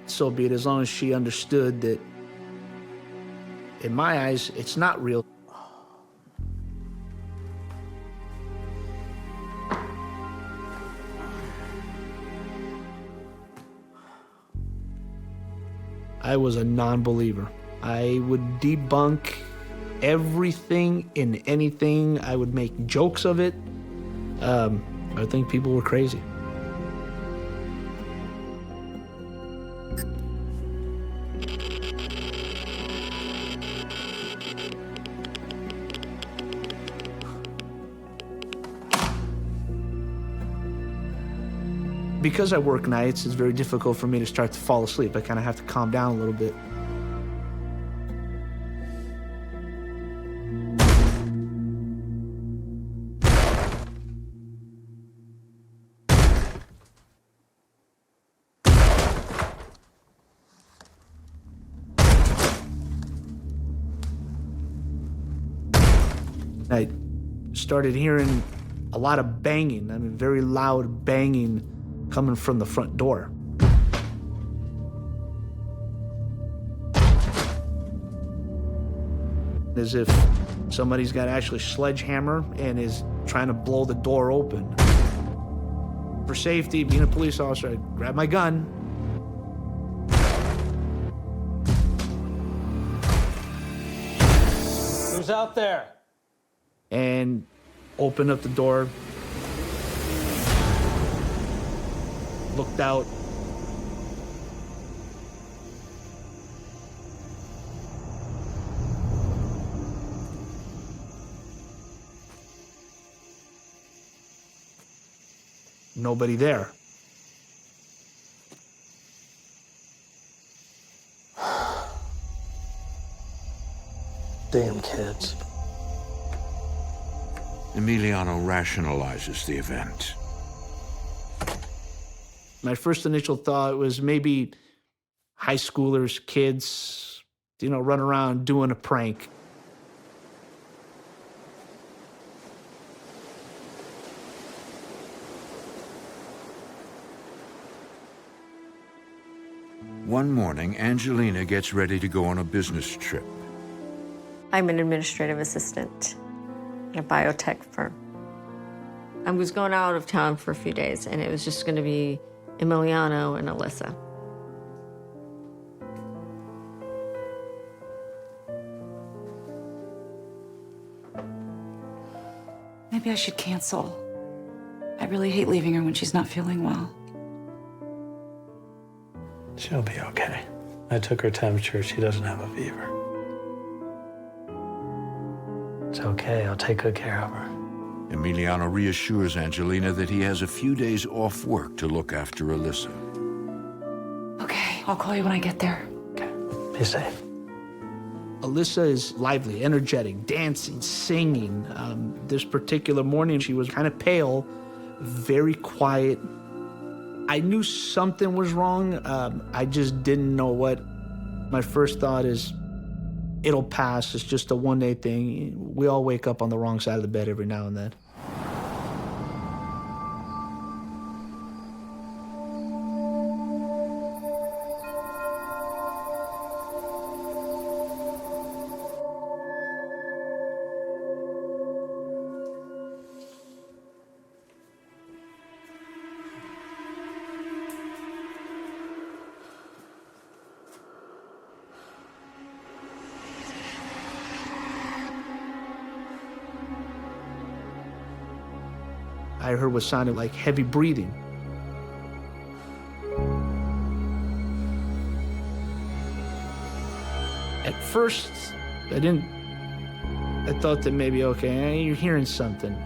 so be it, as long as she understood that, in my eyes, it's not real. I was a non-believer. I would debunk everything and anything. I would make jokes of it. I think people were crazy. Because I work nights, it's very difficult for me to start to fall asleep. I kind of have to calm down a little bit. I started hearing a lot of banging, I mean, very loud banging coming from the front door. As if somebody's got actually a sledgehammer and is trying to blow the door open. For safety, being a police officer, I grabbed my gun. Who's out there? And opened up the door. Looked out. Nobody there. Damn kids. Emiliano rationalizes the event. My first initial thought was maybe high schoolers, kids, you know, run around doing a prank. One morning, Angelina gets ready to go on a business trip. I'm an administrative assistant at a biotech firm. I was going out of town for a few days, and it was just going to be Emiliano and Alyssa. Maybe I should cancel. I really hate leaving her when she's not feeling well. She'll be okay. I took her temperature. She doesn't have a fever. It's okay. I'll take good care of her. Emiliano reassures Angelina that he has a few days off work to look after Alyssa. Okay, I'll call you when I get there. Okay, be safe. Alyssa is lively, energetic, dancing, singing. This particular morning, she was kind of pale, very quiet. I knew something was wrong. I just didn't know what. My first thought is, it'll pass. It's just a one-day thing. We all wake up on the wrong side of the bed every now and then. I heard what sounded like heavy breathing. At first, I thought that maybe, okay, you're hearing something.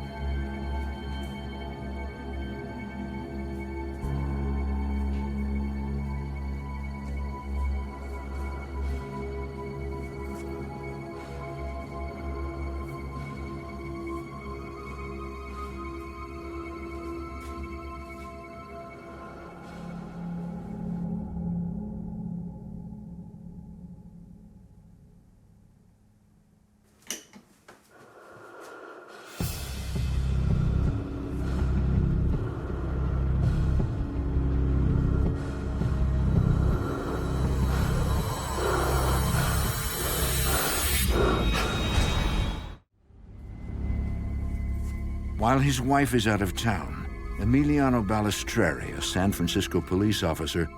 While his wife is out of town, Emiliano Balistreris, a San Francisco police officer,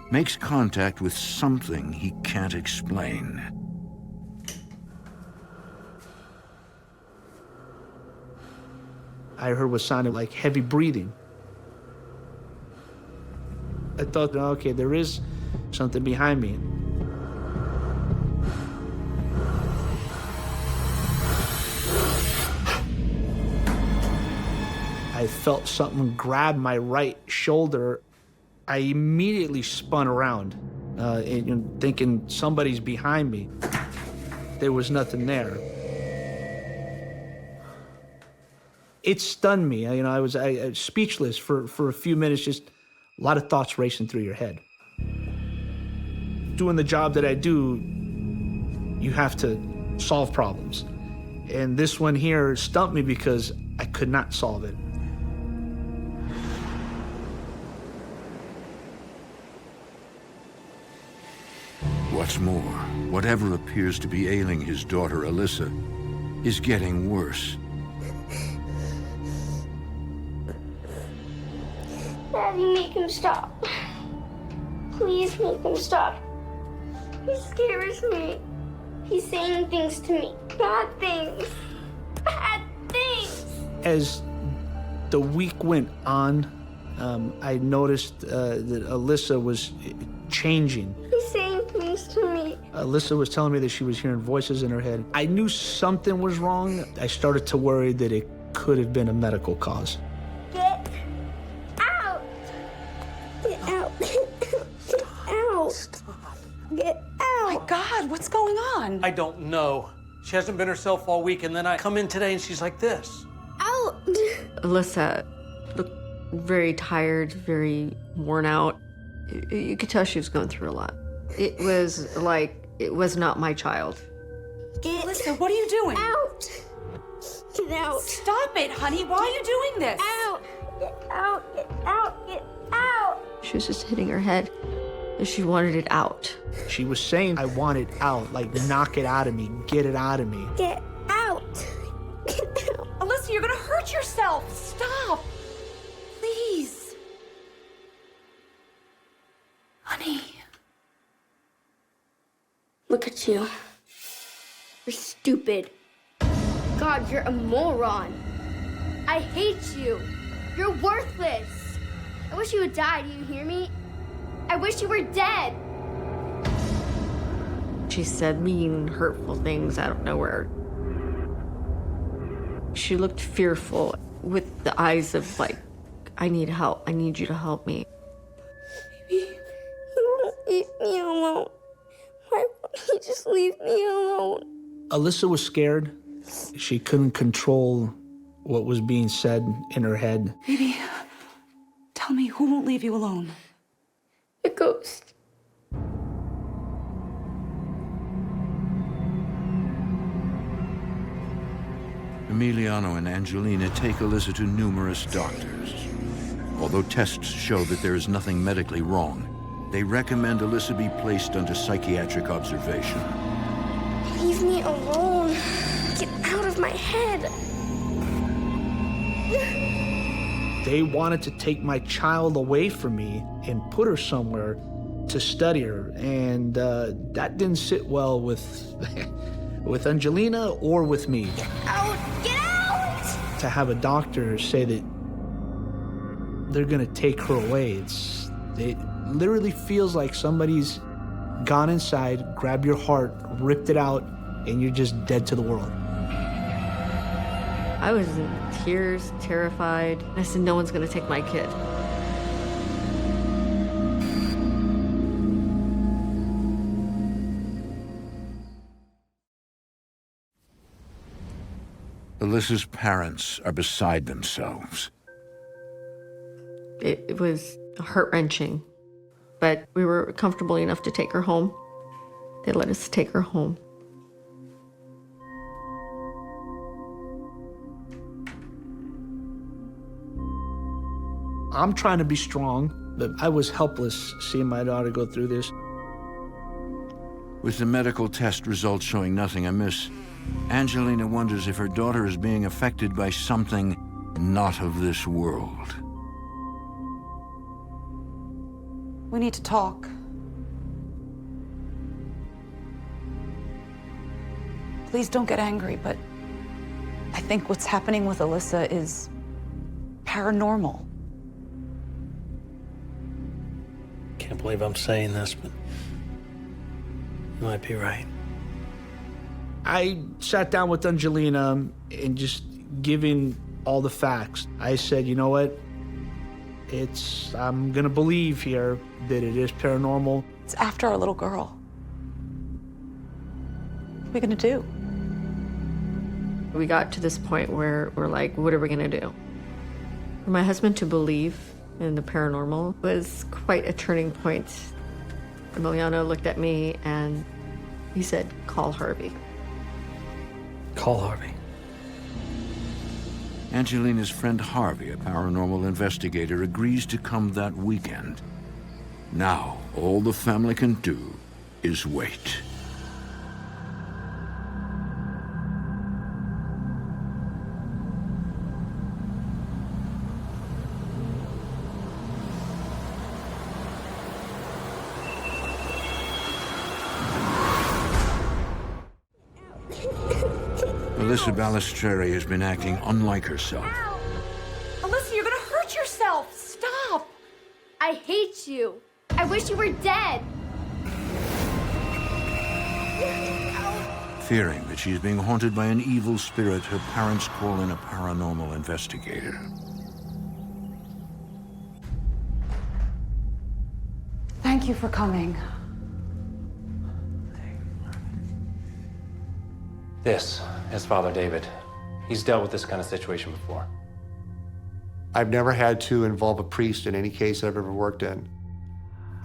makes contact with something he can't explain. I heard what sounded like heavy breathing. I thought, okay, there is something behind me. I felt something grab my right shoulder. I immediately spun around, thinking somebody's behind me. There was nothing there. It stunned me. I was speechless for a few minutes, just a lot of thoughts racing through your head. Doing the job that I do, you have to solve problems. And this one here stumped me because I could not solve it. What's more, whatever appears to be ailing his daughter, Alyssa, is getting worse. Daddy, make him stop. Please make him stop. He scares me. He's saying things to me. Bad things. Bad things. As the week went on, I noticed that Alyssa was changing. He's saying things to me. Alyssa was telling me that she was hearing voices in her head. I knew something was wrong. I started to worry that it could have been a medical cause. Get out. Get out. Get out. Stop. Get out. Oh my God, what's going on? I don't know. She hasn't been herself all week, and then I come in today and she's like this. Out. Alyssa looked very tired, very worn out. You could tell she was going through a lot. It was like, it was not my child. Get Alyssa, what are you doing? out. Get out. Stop it, honey. Why are you doing this? Out. Get out. Get out. Get out. She was just hitting her head. She wanted it out. She was saying, I want it out, like knock it out of me, get it out of me. Get out. Get out. Alyssa, you're gonna hurt yourself. Stop. Please. Honey. Look at you. You're stupid. God, you're a moron. I hate you. You're worthless. I wish you would die, do you hear me? I wish you were dead. She said mean, hurtful things out of nowhere. She looked fearful with the eyes of like, I need help. I need you to help me. Baby, you won't leave me alone. Why won't you just leave me alone? Alyssa was scared. She couldn't control what was being said in her head. Baby, tell me, who won't leave you alone? The ghost. Emiliano and Angelina take Alyssa to numerous doctors. Although tests show that there is nothing medically wrong, they recommend Alyssa be placed under psychiatric observation. Leave me alone. Get out of my head. They wanted to take my child away from me and put her somewhere to study her, and that didn't sit well with with Angelina or with me. Get out! Get out! To have a doctor say that they're gonna take her away. It literally feels like somebody's gone inside, grabbed your heart, ripped it out, and you're just dead to the world. I was in tears, terrified. I said, no one's gonna take my kid. Alyssa's parents are beside themselves. It was heart-wrenching, but we were comfortable enough to take her home. They let us take her home. I'm trying to be strong, but I was helpless seeing my daughter go through this. With the medical test results showing nothing amiss, Angelina wonders if her daughter is being affected by something not of this world. We need to talk. Please don't get angry, but I think what's happening with Alyssa is paranormal. Can't believe I'm saying this, but you might be right. I sat down with Angelina and just giving all the facts. I said, you know what? I'm gonna believe here that it is paranormal. It's after our little girl. What are we gonna do? We got to this point where we're like, what are we gonna do? For my husband to believe in the paranormal was quite a turning point. Emiliano looked at me and he said, call Harvey. Call Harvey. Angelina's friend Harvey, a paranormal investigator, agrees to come that weekend. Now, all the family can do is wait. Alyssa Balistreris has been acting unlike herself. Alyssa, you're gonna hurt yourself. Stop. I hate you. I wish you were dead. Fearing that she's being haunted by an evil spirit, her parents call in a paranormal investigator. Thank you for coming. This is Father David. He's dealt with this kind of situation before. I've never had to involve a priest in any case I've ever worked in.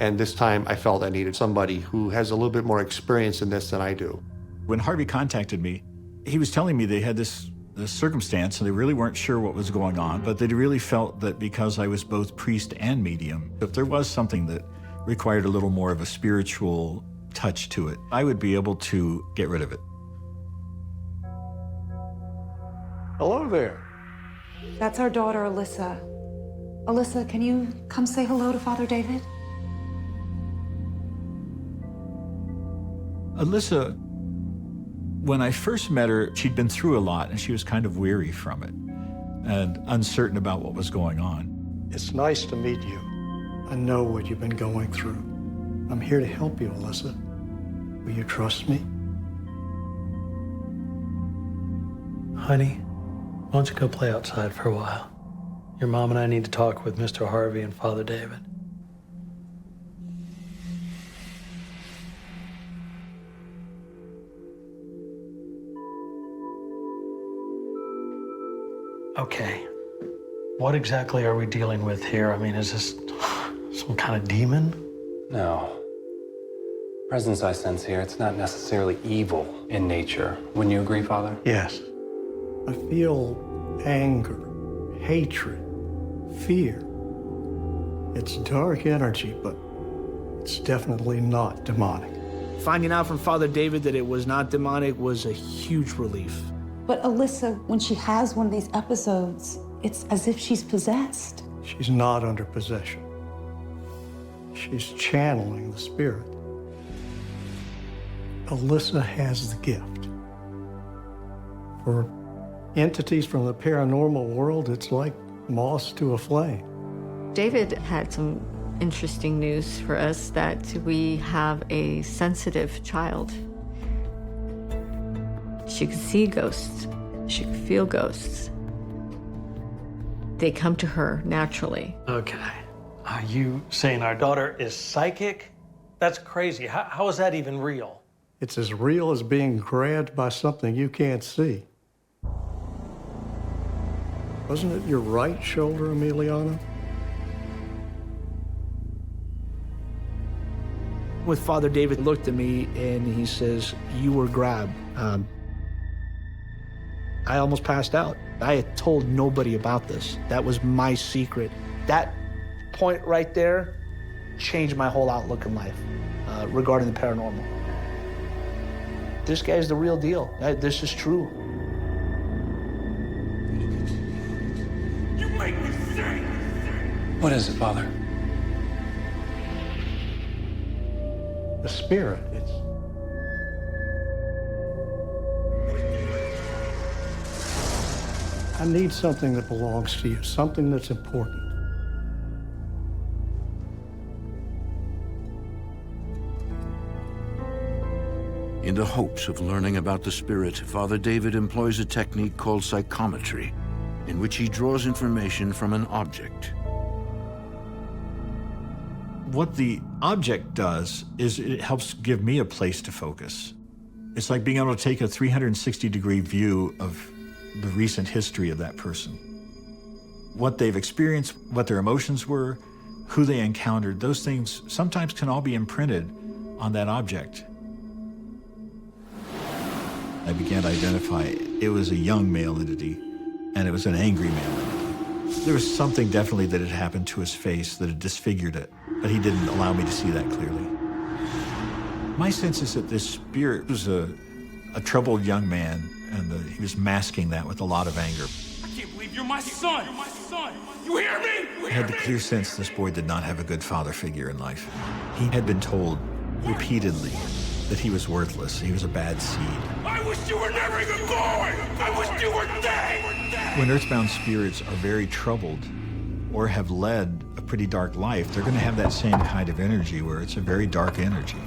And this time I felt I needed somebody who has a little bit more experience in this than I do. When Harvey contacted me, he was telling me they had this circumstance and they really weren't sure what was going on, but they really felt that because I was both priest and medium, if there was something that required a little more of a spiritual touch to it, I would be able to get rid of it. Hello there. That's our daughter, Alyssa. Alyssa, can you come say hello to Father David? Alyssa, when I first met her, she'd been through a lot and she was kind of weary from it and uncertain about what was going on. It's nice to meet you. I know what you've been going through. I'm here to help you, Alyssa. Will you trust me? Honey, why don't you go play outside for a while? Your mom and I need to talk with Mr. Harvey and Father David. Okay, what exactly are we dealing with here? I mean, is this some kind of demon? No. Presence I sense here, it's not necessarily evil in nature. Wouldn't you agree, Father? Yes. I feel anger, hatred, fear. It's dark energy, but it's definitely not demonic. Finding out from Father David that it was not demonic was a huge relief. But Alyssa, when she has one of these episodes, it's as if she's possessed. She's not under possession. She's channeling the spirit. Alyssa has the gift. For entities from the paranormal world, it's like moss to a flame. David had some interesting news for us that we have a sensitive child. She could see ghosts. She could feel ghosts. They come to her naturally. Okay. Are you saying our daughter is psychic? That's crazy. How is that even real? It's as real as being grabbed by something you can't see. Wasn't it your right shoulder, Emiliano? With Father David looked at me and he says, "You were grabbed." I almost passed out. I had told nobody about this. That was my secret. That point right there changed my whole outlook in life regarding the paranormal. This guy's the real deal. This is true. You make me sick! What is it, Father? The spirit. I need something that belongs to you, something that's important. In the hopes of learning about the spirit, Father David employs a technique called psychometry, in which he draws information from an object. What the object does is it helps give me a place to focus. It's like being able to take a 360-degree view of the recent history of that person. What they've experienced, what their emotions were, who they encountered, those things sometimes can all be imprinted on that object. I began to identify it was a young male entity, and it was an angry male entity. There was something definitely that had happened to his face that had disfigured it, but he didn't allow me to see that clearly. My sense is that this spirit was a troubled young man, and he was masking that with a lot of anger. I can't believe you're my son! You're my son! You hear me? I had the clear sense this boy did not have a good father figure in life. He had been told repeatedly that he was worthless, he was a bad seed. I wish you were never even born! I wish you were dead! When earthbound spirits are very troubled or have led a pretty dark life, they're going to have that same kind of energy where it's a very dark energy.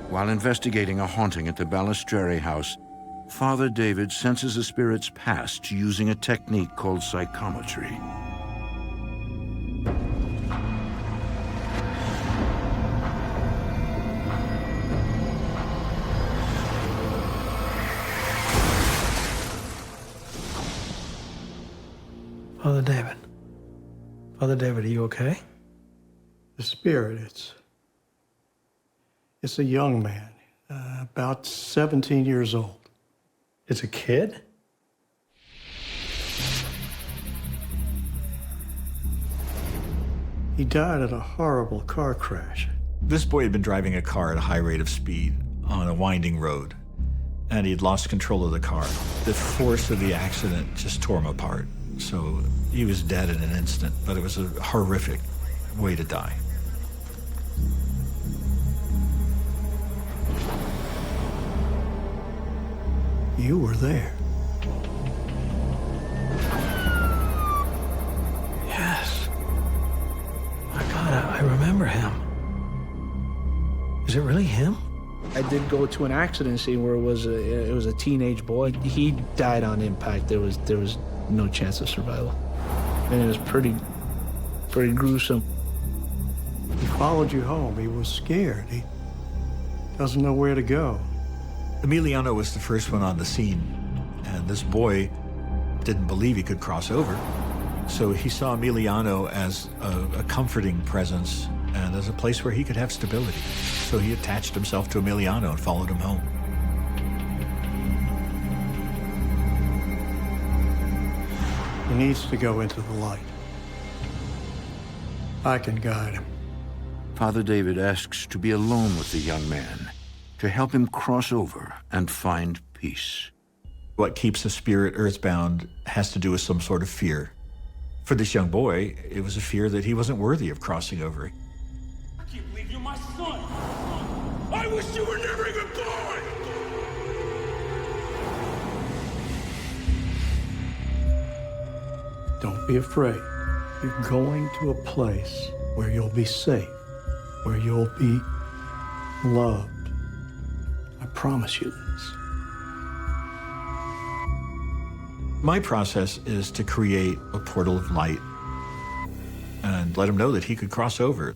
While investigating a haunting at the Balistreris house, Father David senses a spirit's past using a technique called psychometry. Father David. Father David, are you okay? The spirit, it's a young man, about 17 years old. It's a kid? He died in a horrible car crash. This boy had been driving a car at a high rate of speed on a winding road, and he had lost control of the car. The force of the accident just tore him apart. So he was dead in an instant, but it was a horrific way to die. You were there. Yes. My God, I remember him. Is it really him? I did go to an accident scene where it was a teenage boy. He died on impact. There was no chance of survival, and it was pretty gruesome. He followed you home. He was scared. He doesn't know where to go. Emiliano was the first one on the scene, and this boy didn't believe he could cross over. So he saw Emiliano as a comforting presence and as a place where he could have stability. So he attached himself to Emiliano and followed him home. He needs to go into the light. I can guide him. Father David asks to be alone with the young man, to help him cross over and find peace. What keeps a spirit earthbound has to do with some sort of fear. For this young boy, it was a fear that he wasn't worthy of crossing over. I can't believe you're my son. I wish you were never even born. Don't be afraid. You're going to a place where you'll be safe, where you'll be loved. I promise you this. My process is to create a portal of light and let him know that he could cross over.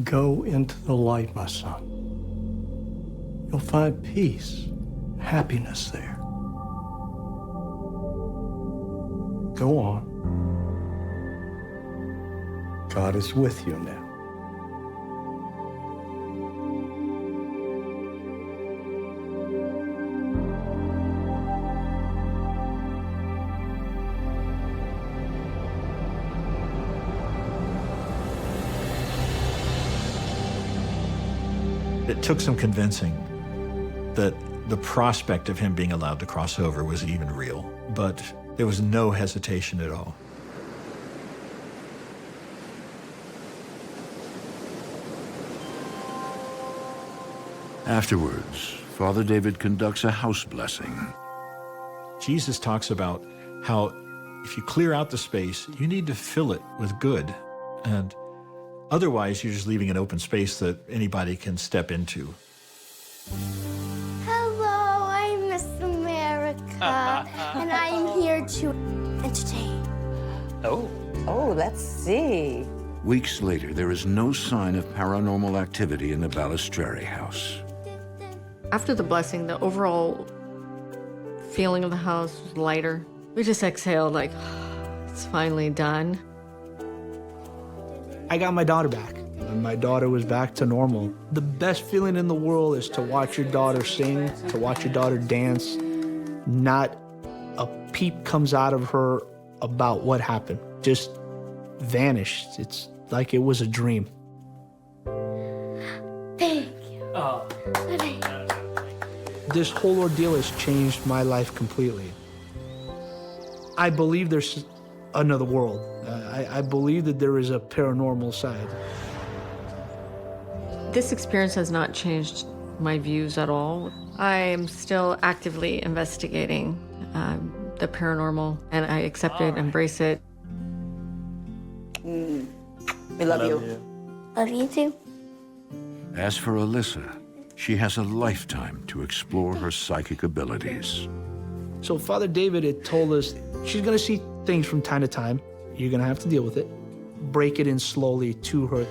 Go into the light, my son. You'll find peace, happiness there. Go on. God is with you now. It took some convincing that the prospect of him being allowed to cross over was even real, but there was no hesitation at all. Afterwards, Father David conducts a house blessing. Jesus talks about how if you clear out the space, you need to fill it with good, and otherwise you're just leaving an open space that anybody can step into. Hello, I'm Miss America, and I'm here to entertain. Oh, let's see. Weeks later, there is no sign of paranormal activity in the Balistreris house. After the blessing, the overall feeling of the house was lighter. We just exhaled like, it's finally done. I got my daughter back, and my daughter was back to normal. The best feeling in the world is to watch your daughter sing, to watch your daughter dance. Not a peep comes out of her about what happened. Just vanished. It's like it was a dream. Thank you. Oh. Thank you. This whole ordeal has changed my life completely. I believe there's another world. I believe that there is a paranormal side. This experience has not changed my views at all. I am still actively investigating the paranormal, and I accept it, embrace it. We love you. Love you too. As for Alyssa, she has a lifetime to explore her psychic abilities. So Father David had told us she's gonna see things from time to time. You're gonna have to deal with it. Break it in slowly to her.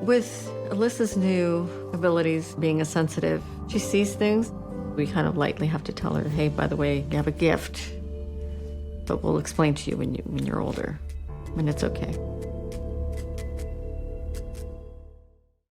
With Alyssa's new abilities, being a sensitive, she sees things. We kind of lightly have to tell her, hey, by the way, you have a gift, but we'll explain to you when you're older, and it's okay.